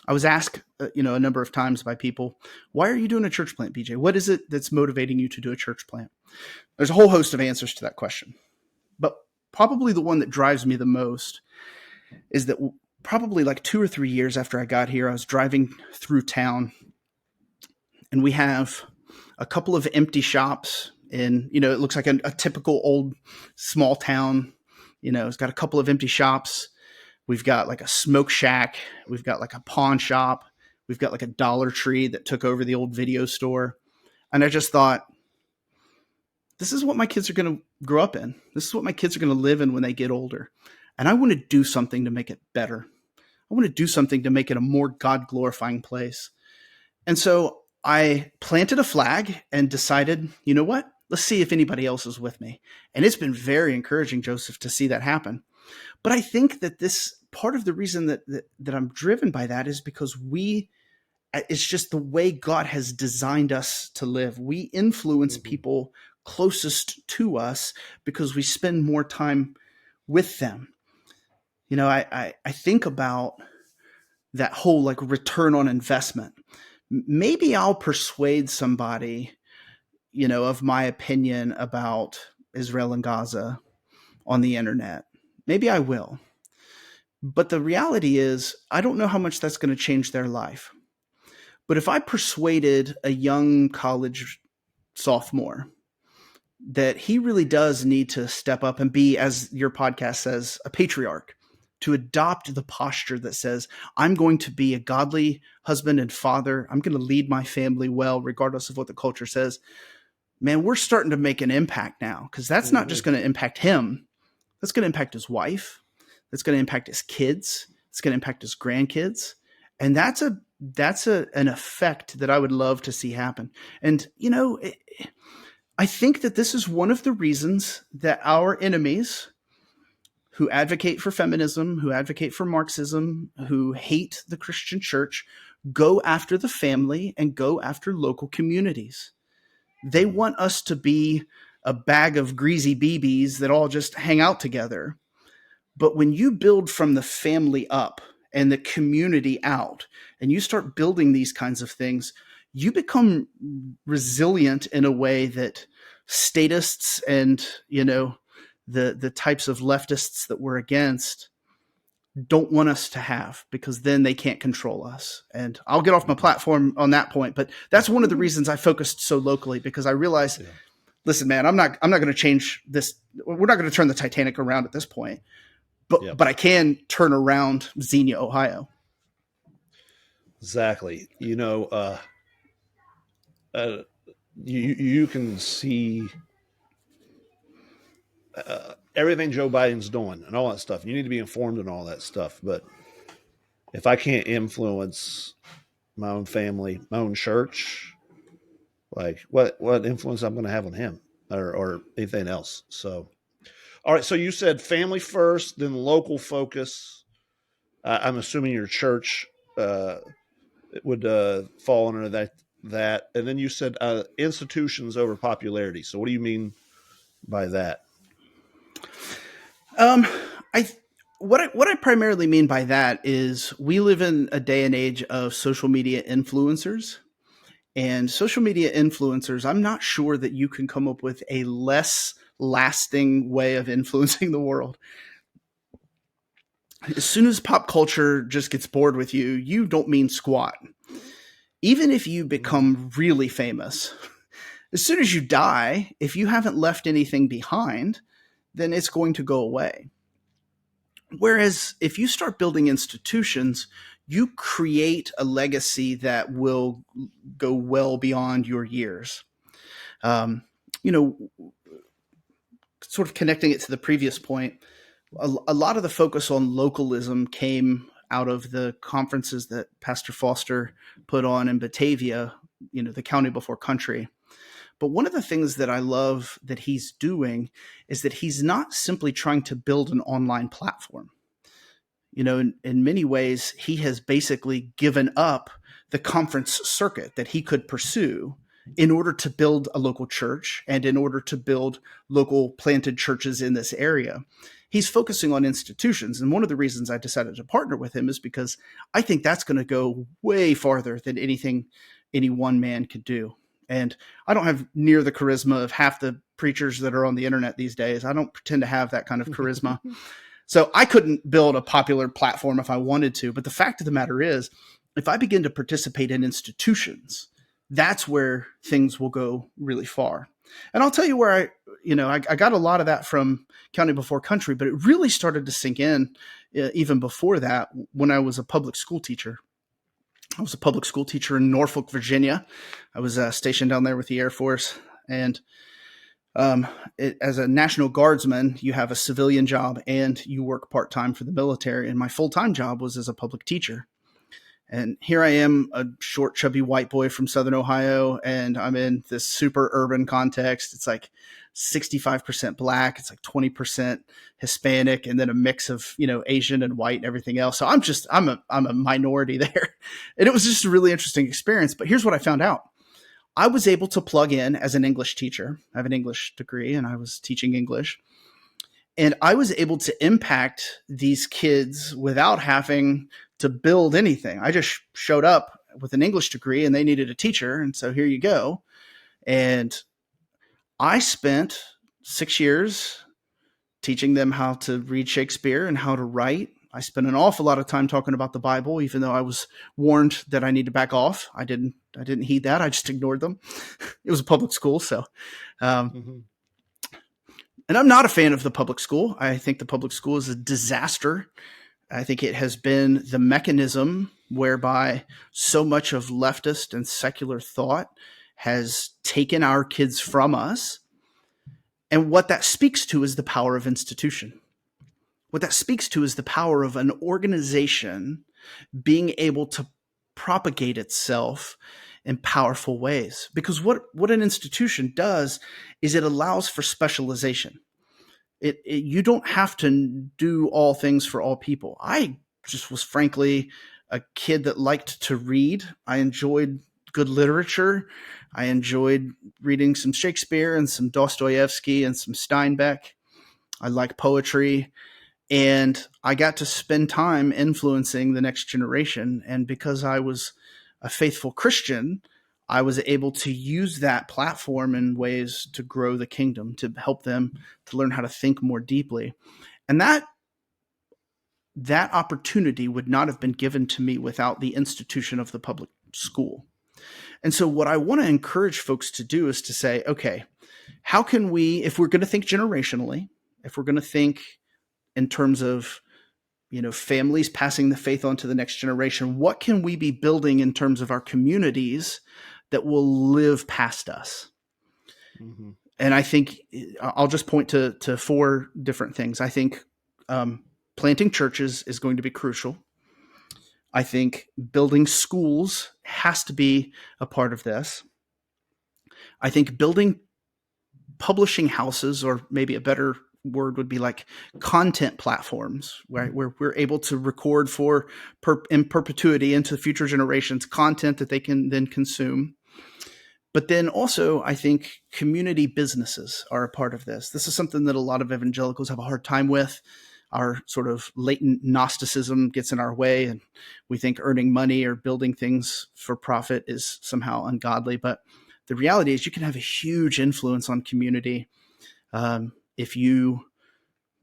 I was asked, a number of times by people, why are you doing a church plant, BJ? What is it that's motivating you to do a church plant? There's a whole host of answers to that question. But probably the one that drives me the most is that probably like 2 or 3 years after I got here, I was driving through town, and we have a couple of empty shops in, it looks like a typical old small town. It's got a couple of empty shops. We've got like a smoke shack. We've got like a pawn shop. We've got like a Dollar Tree that took over the old video store. And I just thought, this is what my kids are going to grow up in. This is what my kids are going to live in when they get older. And I want to do something to make it better. I want to do something to make it a more God glorifying place. And so I planted a flag and decided, you know what? Let's see if anybody else is with me. And it's been very encouraging, Joseph, to see that happen. But I think that this part of the reason that I'm driven by that is because it's just the way God has designed us to live. We influence people closest to us because we spend more time with them. I think about that whole like return on investment. Maybe I'll persuade somebody, of my opinion about Israel and Gaza on the internet. Maybe I will. But the reality is, I don't know how much that's going to change their life. But if I persuaded a young college sophomore that he really does need to step up and be, as your podcast says, a patriarch, to adopt the posture that says, I'm going to be a godly husband and father. I'm going to lead my family well, regardless of what the culture says. Man, we're starting to make an impact now, because that's not just going to impact him. That's going to impact his wife. That's going to impact his kids. It's going to impact his grandkids. And that's an effect that I would love to see happen. And, I think that this is one of the reasons that our enemies who advocate for feminism, who advocate for Marxism, who hate the Christian church, go after the family and go after local communities. They want us to be a bag of greasy BBs that all just hang out together. But when you build from the family up and the community out, and you start building these kinds of things, you become resilient in a way that statists and, the types of leftists that we're against don't want us to have, because then they can't control us. And I'll get off my platform on that point, but that's one of the reasons I focused so locally, because I realized, listen, man, I'm not going to change this. We're not going to turn the Titanic around at this point, but I can turn around Xenia, Ohio. Exactly. You can see everything Joe Biden's doing and all that stuff. You need to be informed and all that stuff. But if I can't influence my own family, my own church, like what influence I'm going to have on him or anything else. So, all right. So you said family first, then local focus. I'm assuming your church would fall under that. And then you said institutions over popularity. So what do you mean by that? What I primarily mean by that is we live in a day and age of social media influencers, and social media influencers, I'm not sure that you can come up with a less lasting way of influencing the world. As soon as pop culture just gets bored with you, you don't mean squat. Even if you become really famous, as soon as you die, if you haven't left anything behind, then it's going to go away. Whereas if you start building institutions, you create a legacy that will go well beyond your years. Sort of connecting it to the previous point, a lot of the focus on localism came out of the conferences that Pastor Foster put on in Batavia, the county before country. But one of the things that I love that he's doing is that he's not simply trying to build an online platform. In many ways, he has basically given up the conference circuit that he could pursue in order to build a local church and in order to build local planted churches in this area. he's focusing on institutions. And one of the reasons I decided to partner with him is because I think that's going to go way farther than anything any one man could do. And I don't have near the charisma of half the preachers that are on the internet these days. I don't pretend to have that kind of charisma. So I couldn't build a popular platform if I wanted to. But the fact of the matter is, if I begin to participate in institutions, that's where things will go really far. And I'll tell you where I got a lot of that from County Before Country, but it really started to sink in even before that when I was a public school teacher. I was a public school teacher in Norfolk, Virginia. I was stationed down there with the Air Force. And as a National Guardsman, you have a civilian job and you work part-time for the military. And my full-time job was as a public teacher. And here I am, a short, chubby white boy from Southern Ohio, and I'm in this super urban context. It's like 65% Black, it's like 20% Hispanic, and then a mix of, Asian and white and everything else. So I'm a minority there. And it was just a really interesting experience. But here's what I found out. I was able to plug in as an English teacher. I have an English degree, and I was teaching English. And I was able to impact these kids without having to build anything. I just showed up with an English degree and they needed a teacher. And so here you go. And I spent 6 years teaching them how to read Shakespeare and how to write. I spent an awful lot of time talking about the Bible, even though I was warned that I need to back off. I didn't heed that. I just ignored them. It was a public school. So, and I'm not a fan of the public school. I think the public school is a disaster. I think it has been the mechanism whereby so much of leftist and secular thought has taken our kids from us. And what that speaks to is the power of institution. What that speaks to is the power of an organization being able to propagate itself in powerful ways. Because what an institution does is it allows for specialization. You don't have to do all things for all people. I just was frankly a kid that liked to read. I enjoyed good literature. I enjoyed reading some Shakespeare and some Dostoevsky and some Steinbeck. I like poetry. And I got to spend time influencing the next generation. And because I was a faithful Christian, I was able to use that platform in ways to grow the kingdom, to help them to learn how to think more deeply. And that opportunity would not have been given to me without the institution of the public school. And so what I want to encourage folks to do is to say, okay, how can we, if we're going to think generationally, if we're going to think in terms of families passing the faith on to the next generation, what can we be building in terms of our communities that will live past us? Mm-hmm. And I think I'll just point to 4 different things. I think planting churches is going to be crucial. I think building schools has to be a part of this. I think building publishing houses, or maybe a better word would be like content platforms, right, where we're able to record in perpetuity into future generations content that they can then consume. But then also, I think community businesses are a part of this. This is something that a lot of evangelicals have a hard time with. Our sort of latent Gnosticism gets in our way, and we think earning money or building things for profit is somehow ungodly. But the reality is you can have a huge influence on community if you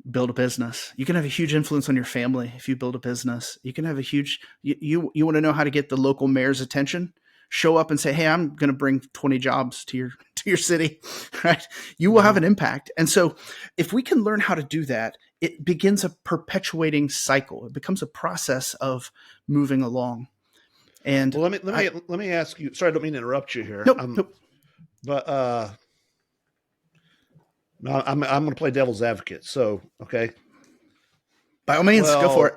build a business. You can have a huge influence on your family if you build a business. You can have a huge you want to know how to get the local mayor's attention? Show up and say, hey, I'm going to bring 20 jobs to your city, right? You will have an impact. And so if we can learn how to do that, it begins a perpetuating cycle. It becomes a process of moving along. And well, let me ask you, sorry, I don't mean to interrupt you here. Nope. But no, I'm going to play devil's advocate. So, okay. By all means, go for it.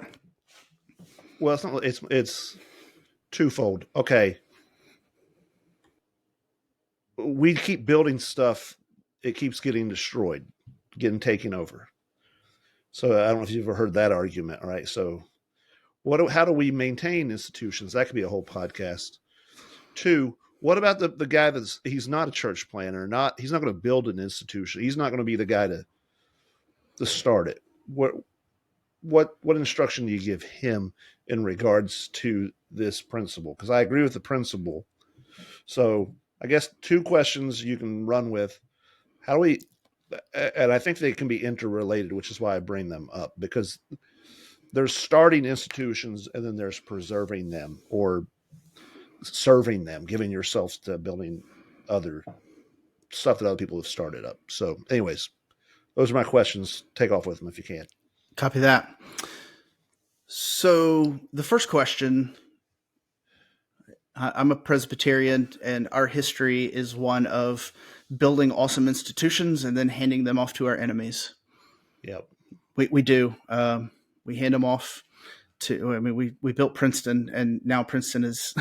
Well, it's twofold. Okay. We keep building stuff. It keeps getting destroyed, getting taken over. So I don't know if you've ever heard that argument, right? So how do we maintain institutions? That could be a whole podcast. 2, what about the guy he's not a church planner, he's not going to build an institution. He's not going to be the guy to start it. what instruction do you give him in regards to this principle? Because I agree with the principle. So I guess two questions you can run with. How do we, and I think they can be interrelated, which is why I bring them up, because there's starting institutions and then there's preserving them or serving them, giving yourself to building other stuff that other people have started up. So anyways, those are my questions. Take off with them if you can. Copy that. So the first question, I'm a Presbyterian, and our history is one of building awesome institutions and then handing them off to our enemies. Yep. We do. We hand them off to, I mean, we built Princeton, and now Princeton is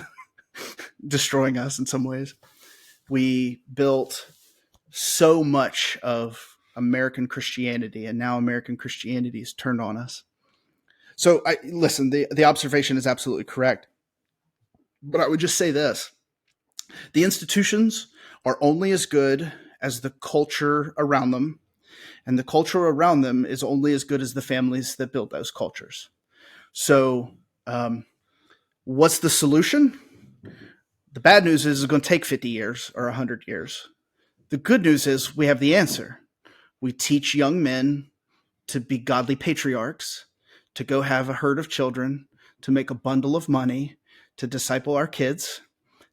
destroying us in some ways. We built so much of American Christianity, and now American Christianity is turned on us. So listen, the observation is absolutely correct. But I would just say this. The institutions are only as good as the culture around them. And the culture around them is only as good as the families that build those cultures. So what's the solution? The bad news is it's going to take 50 years or 100 years. The good news is we have the answer. We teach young men to be godly patriarchs, to go have a herd of children, to make a bundle of money, to disciple our kids,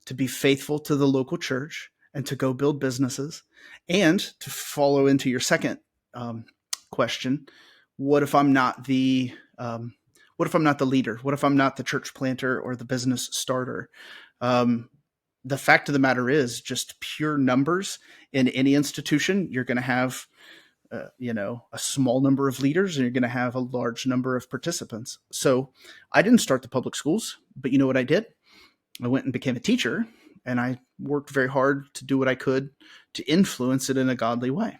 to be faithful to the local church, and to go build businesses. And to follow into your second question, what if I'm not the leader? What if I'm not the church planter or the business starter? The fact of the matter is, just pure numbers in any institution, you're going to have a small number of leaders, and you're going to have a large number of participants. So I didn't start the public schools, but you know what I did? I went and became a teacher, and I worked very hard to do what I could to influence it in a godly way.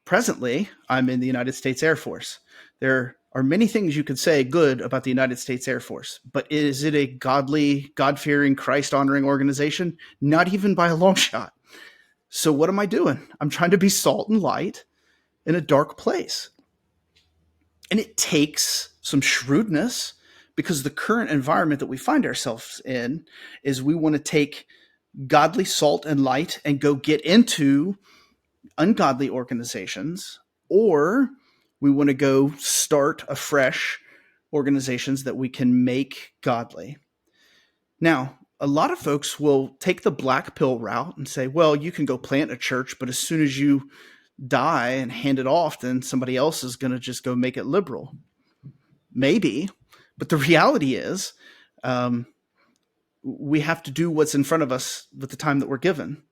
Presently, I'm in the United States Air Force. There are many things you could say good about the United States Air Force, but is it a godly, God-fearing, Christ-honoring organization? Not even by a long shot. So what am I doing? I'm trying to be salt and light in a dark place. And it takes some shrewdness, because the current environment that we find ourselves in is we want to take godly salt and light and go get into ungodly organizations, or we want to go start afresh organizations that we can make godly. Now, a lot of folks will take the black pill route and say, well, you can go plant a church, but as soon as you die and hand it off, then somebody else is going to just go make it liberal. Maybe, but the reality is we have to do what's in front of us with the time that we're given.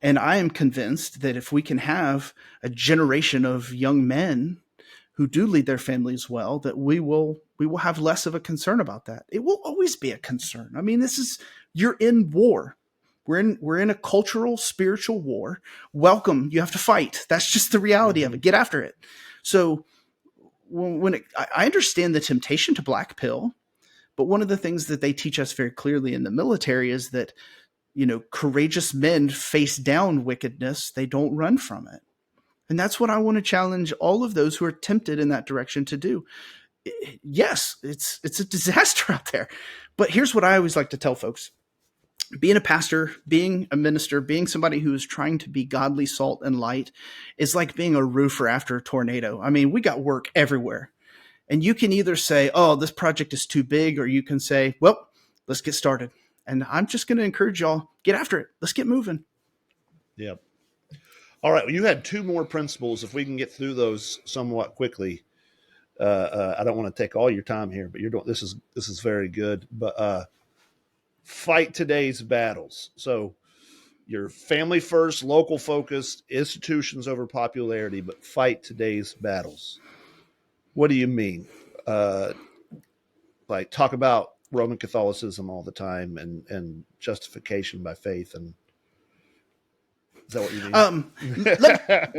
And I am convinced that if we can have a generation of young men who do lead their families well, that we will have less of a concern about that. It will always be a concern. I mean, you're in war. We're in a cultural, spiritual war. Welcome. You have to fight. That's just the reality of it. Get after it. So I understand the temptation to black pill, but one of the things that they teach us very clearly in the military is that, courageous men face down wickedness. They don't run from it. And that's what I want to challenge all of those who are tempted in that direction to do. Yes, it's a disaster out there. But here's what I always like to tell folks. Being a pastor, being a minister, being somebody who is trying to be godly salt and light is like being a roofer after a tornado. I mean, we got work everywhere. And you can either say, oh, this project is too big, or you can say, well, let's get started. And I'm just going to encourage y'all, get after it. Let's get moving. Yep. All right. Well, you had two more principles. If we can get through those somewhat quickly, I don't want to take all your time here, but this is very good. But fight today's battles. So you're family first, local focused, institutions over popularity, but fight today's battles. What do you mean? Talk about Roman Catholicism all the time and justification by faith, and is that what you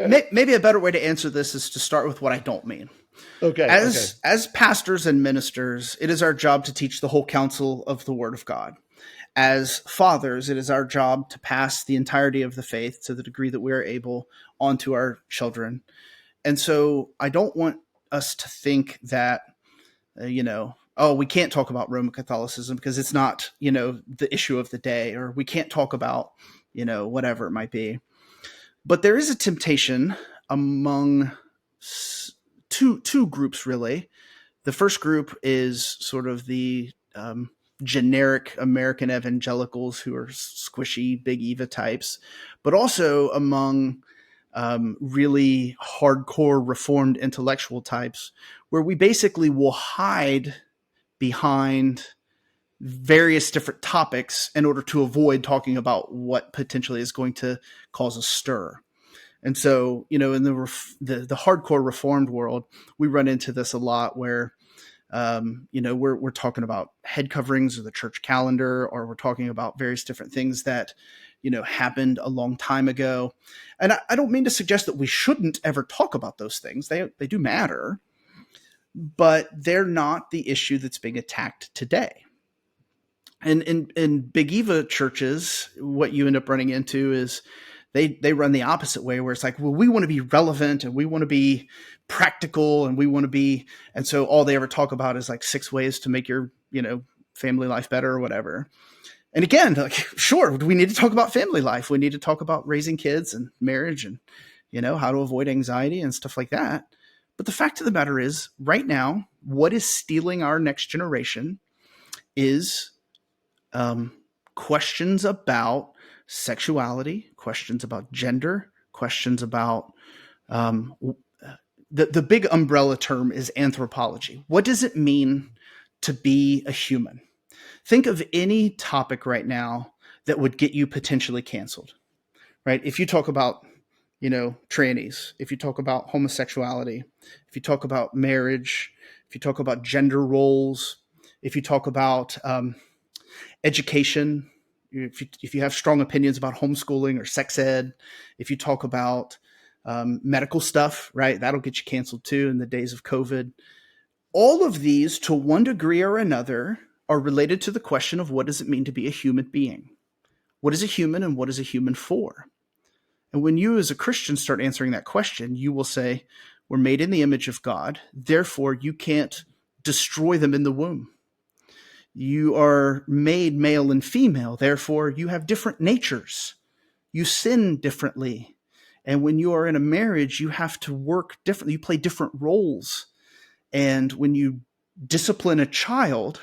mean? Maybe a better way to answer this is to start with what I don't mean. Okay. As pastors and ministers, it is our job to teach the whole counsel of the Word of God. As fathers, it is our job to pass the entirety of the faith to the degree that we are able onto our children. And so I don't want us to think that, oh, we can't talk about Roman Catholicism because it's not, the issue of the day, or we can't talk about, whatever it might be. But there is a temptation among two groups, really. The first group is sort of the generic American evangelicals who are squishy, big Eva types, but also among really hardcore Reformed intellectual types, where we basically will hide behind various different topics in order to avoid talking about what potentially is going to cause a stir. And so, in the hardcore Reformed world, we run into this a lot where, we're talking about head coverings or the church calendar, or we're talking about various different things that, happened a long time ago. And I don't mean to suggest that we shouldn't ever talk about those things. They do matter, but they're not the issue that's being attacked today. And in Big Eva churches, what you end up running into is they run the opposite way, where it's like, well, we want to be relevant and we want to be practical and we want to be, and so all they ever talk about is like 6 ways to make your, family life better or whatever. And again, like, sure, we need to talk about family life. We need to talk about raising kids and marriage and, how to avoid anxiety and stuff like that. But the fact of the matter is, right now, what is stealing our next generation is questions about sexuality, questions about gender, questions about the big umbrella term is anthropology. What does it mean to be a human? Think of any topic right now that would get you potentially canceled, right? If you talk about, trannies, if you talk about homosexuality, if you talk about marriage, if you talk about gender roles, if you talk about education, if you have strong opinions about homeschooling or sex ed, if you talk about medical stuff, right, that'll get you canceled too in the days of COVID. All of these, to one degree or another, are related to the question of what does it mean to be a human being? What is a human and what is a human for? And when you as a Christian start answering that question, you will say, we're made in the image of God, therefore you can't destroy them in the womb. You are made male and female, therefore you have different natures. You sin differently. And when you are in a marriage, you have to work differently. You play different roles. And when you discipline a child,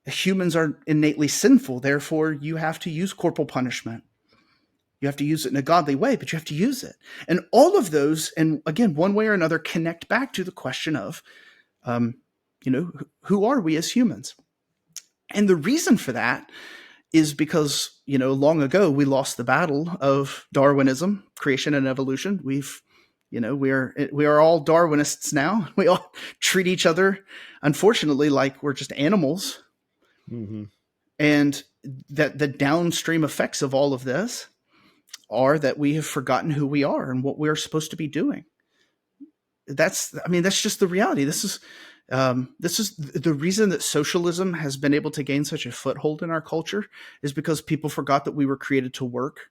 humans are innately sinful. Therefore, you have to use corporal punishment. You have to use it in a godly way, but you have to use it. And all of those, and again, one way or another, connect back to the question of, who are we as humans? And the reason for that is because, long ago we lost the battle of Darwinism, creation and evolution. We are all Darwinists now. We all treat each other, unfortunately, like we're just animals. Mm-hmm. And that the downstream effects of all of this are that we have forgotten who we are and what we are supposed to be doing. That's just the reality. This is the reason that socialism has been able to gain such a foothold in our culture is because people forgot that we were created to work,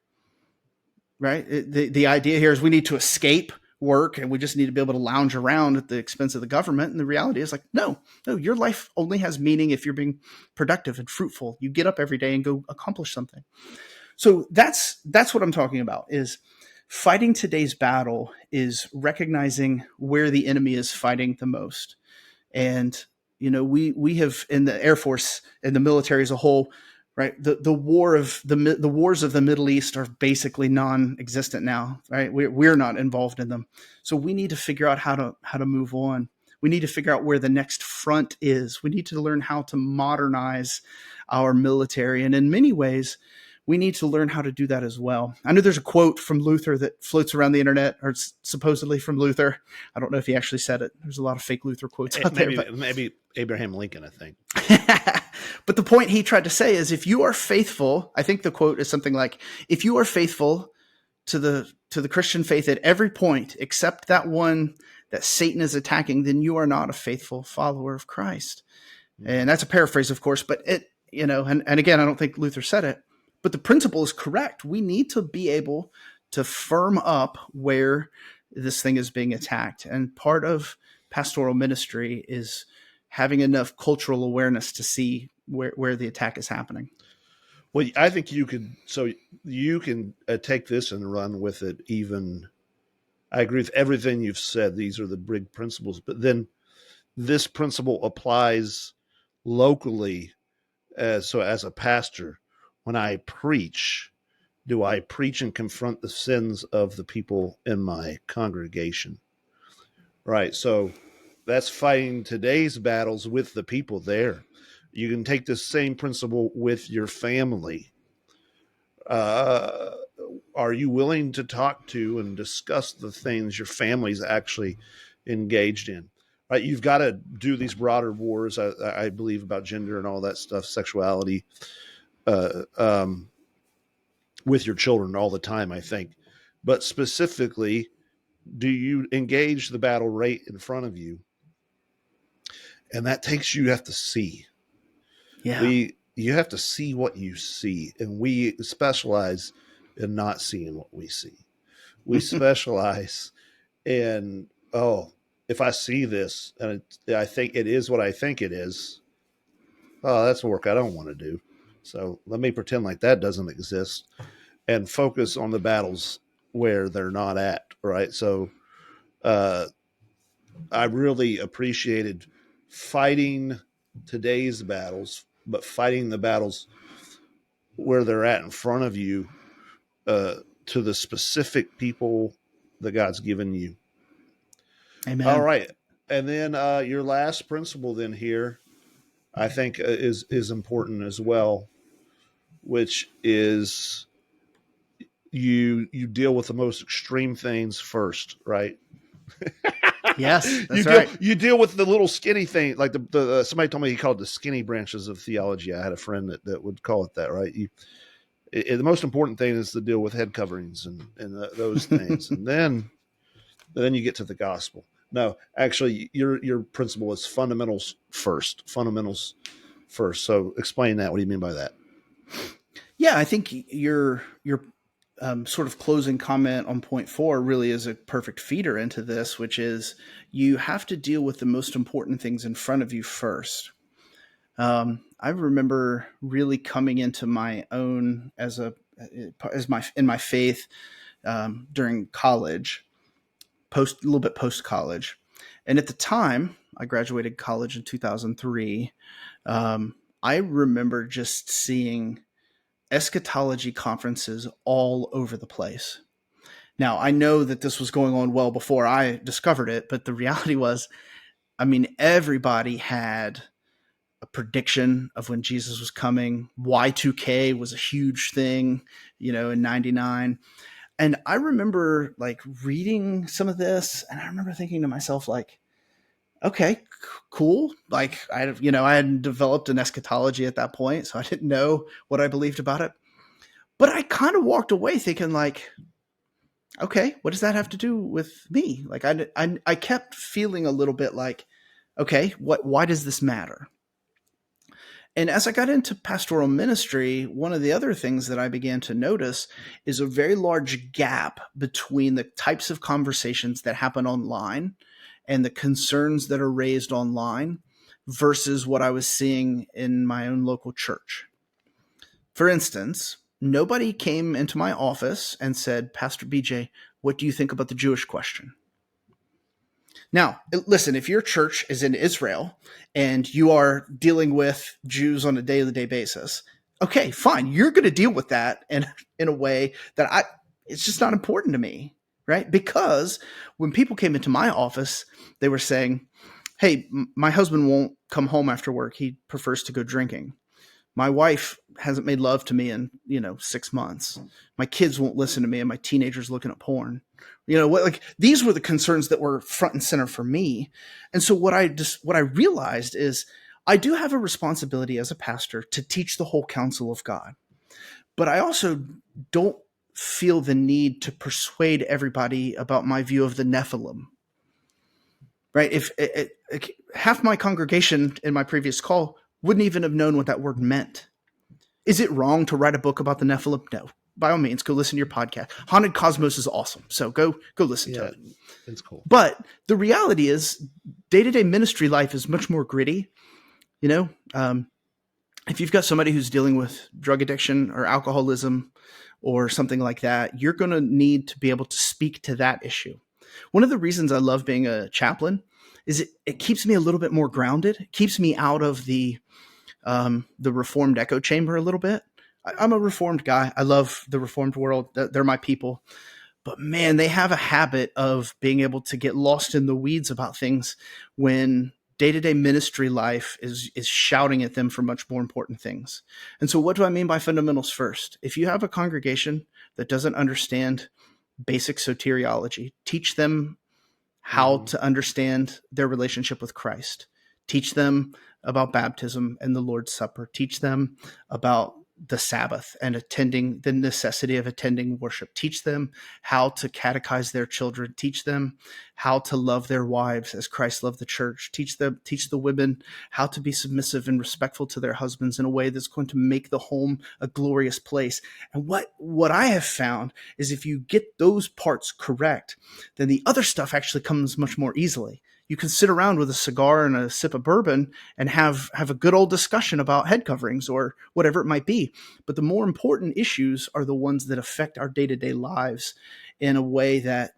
right? The idea here is we need to escape work and we just need to be able to lounge around at the expense of the government. And the reality is like, no, your life only has meaning if you're being productive and fruitful. You get up every day and go accomplish something. So that's what I'm talking about, is fighting today's battle is recognizing where the enemy is fighting the most. And, we have in the Air Force and the military as a whole, right? The wars of the Middle East are basically non-existent now, right? We're not involved in them. So we need to figure out how to move on. We need to figure out where the next front is. We need to learn how to modernize our military. And in many ways, we need to learn how to do that as well. I know there's a quote from Luther that floats around the internet, or it's supposedly from Luther. I don't know if he actually said it. There's a lot of fake Luther quotes out there. Maybe Abraham Lincoln, I think. But the point he tried to say is, if you are faithful, I think the quote is something like, if you are faithful to the Christian faith at every point except that one that Satan is attacking, then you are not a faithful follower of Christ. And that's a paraphrase, of course, but and again, I don't think Luther said it. But the principle is correct. We need to be able to firm up where this thing is being attacked. And part of pastoral ministry is having enough cultural awareness to see where the attack is happening. Well, I think you can take this and run with it. Even I agree with everything you've said. These are the big principles, but then this principle applies locally. So as a pastor, when I preach, do I preach and confront the sins of the people in my congregation? Right. So that's fighting today's battles with the people there. You can take this same principle with your family. Are you willing to talk to and discuss the things your family's actually engaged in? Right. You've got to do these broader wars, I believe, about gender and all that stuff, sexuality, with your children all the time, I think. But specifically, do you engage the battle right in front of you? And that takes you have to see. Yeah. You have to see what you see. And we specialize in not seeing what we see. We specialize in, if I see this and I think it is what I think it is, that's work I don't want to do. So let me pretend like that doesn't exist and focus on the battles where they're not at, right? So I really appreciated fighting today's battles, but fighting the battles where they're at in front of you, to the specific people that God's given you. Amen. All right. And then your last principle then here, I think is important as well, which is you deal with the most extreme things first, right? Yes, that's right. You deal with the little skinny thing, like the somebody told me he called it the skinny branches of theology. I had a friend that would call it that, right? The most important thing is to deal with head coverings and those things, and then you get to the gospel. No, actually, your principle is fundamentals first. Fundamentals first. So explain that. What do you mean by that? Yeah, I think your sort of closing comment on point 4 really is a perfect feeder into this, which is you have to deal with the most important things in front of you first. I remember really coming into my own in my faith during college, a little bit post college, and at the time I graduated college in 2003. I remember just seeing eschatology conferences all over the place. Now, I know that this was going on well before I discovered it, but the reality was, everybody had a prediction of when Jesus was coming. Y2K was a huge thing, in 99. And I remember reading some of this, and I remember thinking to myself, okay, cool. I hadn't developed an eschatology at that point, so I didn't know what I believed about it. But I kind of walked away thinking okay, what does that have to do with me? I kept feeling a little bit okay, why does this matter? And as I got into pastoral ministry, one of the other things that I began to notice is a very large gap between the types of conversations that happen online and the concerns that are raised online versus what I was seeing in my own local church. For instance, nobody came into my office and said, Pastor BJ, what do you think about the Jewish question? Now, listen, if your church is in Israel and you are dealing with Jews on a day-to-day basis, okay, fine. You're going to deal with that in a way that it's just not important to me, right? Because when people came into my office, they were saying, hey, my husband won't come home after work. He prefers to go drinking. My wife hasn't made love to me in, 6 months. My kids won't listen to me, and my teenager's looking at porn. These were the concerns that were front and center for me. And so what I realized is I do have a responsibility as a pastor to teach the whole counsel of God. But I also don't feel the need to persuade everybody about my view of the Nephilim. Right? If half my congregation in my previous call wouldn't even have known what that word meant. Is it wrong to write a book about the Nephilim? No. by all means, go listen to your podcast. Haunted Cosmos is awesome. So go listen to Yeah, it. it's cool. But the reality is day-to-day ministry life is much more gritty. If you've got somebody who's dealing with drug addiction or alcoholism or something like that, you're going to need to be able to speak to that issue. One of the reasons I love being a chaplain is it keeps me a little bit more grounded. It keeps me out of the Reformed echo chamber a little bit. I'm a Reformed guy. I love the Reformed world. They're my people. But man, they have a habit of being able to get lost in the weeds about things when day-to-day ministry life is shouting at them for much more important things. And so what do I mean by fundamentals first? If you have a congregation that doesn't understand basic soteriology, teach them how to understand their relationship with Christ. Teach them about baptism and the Lord's Supper. Teach them about the Sabbath and attending the necessity of attending worship. Teach them how to catechize their children. Teach them how to love their wives as Christ loved the church. Teach the women how to be submissive and respectful to their husbands in a way that's going to make the home a glorious place. And what I have found is if you get those parts correct, then the other stuff actually comes much more easily. You can sit around with a cigar and a sip of bourbon and have a good old discussion about head coverings or whatever it might be. But the more important issues are the ones that affect our day-to-day lives in a way that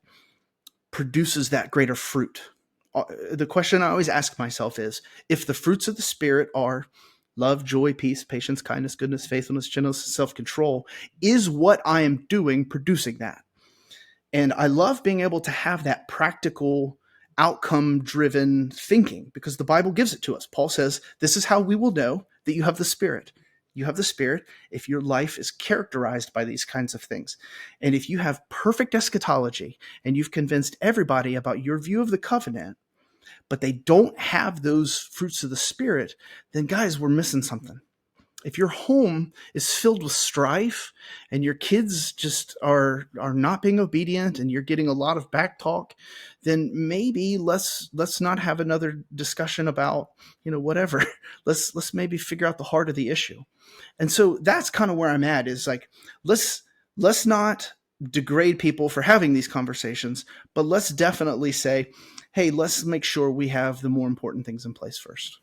produces that greater fruit. The question I always ask myself is, if the fruits of the Spirit are love, joy, peace, patience, kindness, goodness, faithfulness, gentleness, self-control, is what I am doing producing that? And I love being able to have that practical outcome-driven thinking because the Bible gives it to us. Paul says, this is how we will know that you have the Spirit. You have the Spirit if your life is characterized by these kinds of things. And if you have perfect eschatology and you've convinced everybody about your view of the covenant, but they don't have those fruits of the Spirit, then guys, we're missing something. If your home is filled with strife and your kids just are not being obedient and you're getting a lot of back talk, then maybe let's not have another discussion about, whatever. Let's maybe figure out the heart of the issue. And so that's kind of where I'm at, is like, let's not degrade people for having these conversations, but let's definitely say, hey, let's make sure we have the more important things in place first.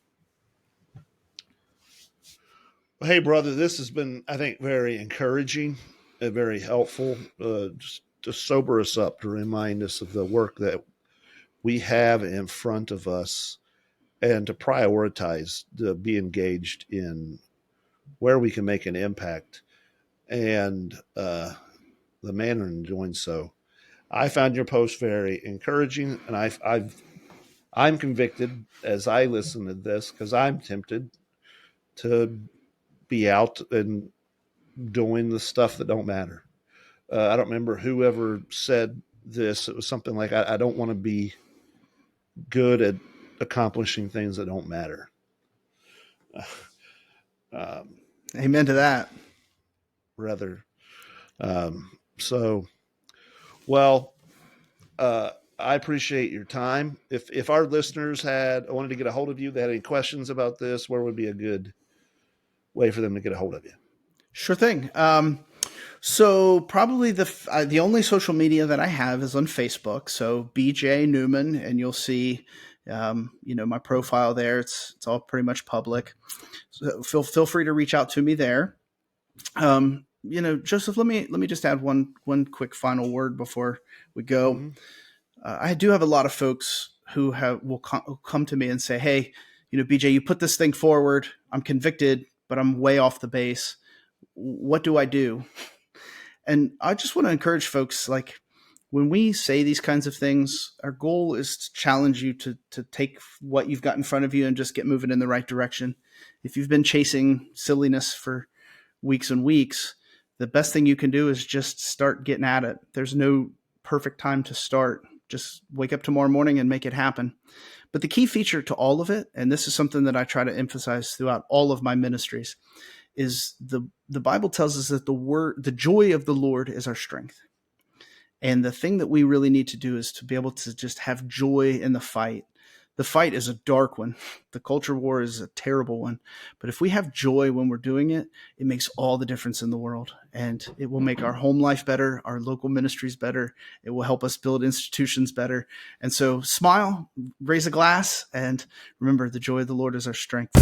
Hey, brother, this has been, I think, very encouraging and very helpful, just to sober us up, to remind us of the work that we have in front of us and to prioritize, to be engaged in where we can make an impact and the manner in doing so. I found your post very encouraging, and I'm convicted as I listen to this because I'm tempted to be out and doing the stuff that don't matter. I don't remember whoever said this. It was something like, I don't want to be good at accomplishing things that don't matter. Amen to that. Rather. Well, I appreciate your time. If our listeners wanted to get a hold of you, they had any questions about this, where would be a good way for them to get a hold of you? Sure thing. So probably the only social media that I have is on Facebook. So BJ Newman, and you'll see, my profile there. It's all pretty much public. So feel free to reach out to me there. Joseph, let me just add one quick final word before we go. Mm-hmm. I do have a lot of folks who will come to me and say, hey, BJ, you put this thing forward. I'm convicted, but I'm way off the base. What do I do? And I just want to encourage folks, like, when we say these kinds of things, our goal is to challenge you to take what you've got in front of you and just get moving in the right direction. If you've been chasing silliness for weeks and weeks, the best thing you can do is just start getting at it. There's no perfect time to start. Just wake up tomorrow morning and make it happen. But the key feature to all of it, and this is something that I try to emphasize throughout all of my ministries, is the Bible tells us that the joy of the Lord is our strength. And the thing that we really need to do is to be able to just have joy in the fight. The fight is a dark one. The culture war is a terrible one. But if we have joy when we're doing it, it makes all the difference in the world. And it will make our home life better, our local ministries better. It will help us build institutions better. And so smile, raise a glass, and remember, the joy of the Lord is our strength.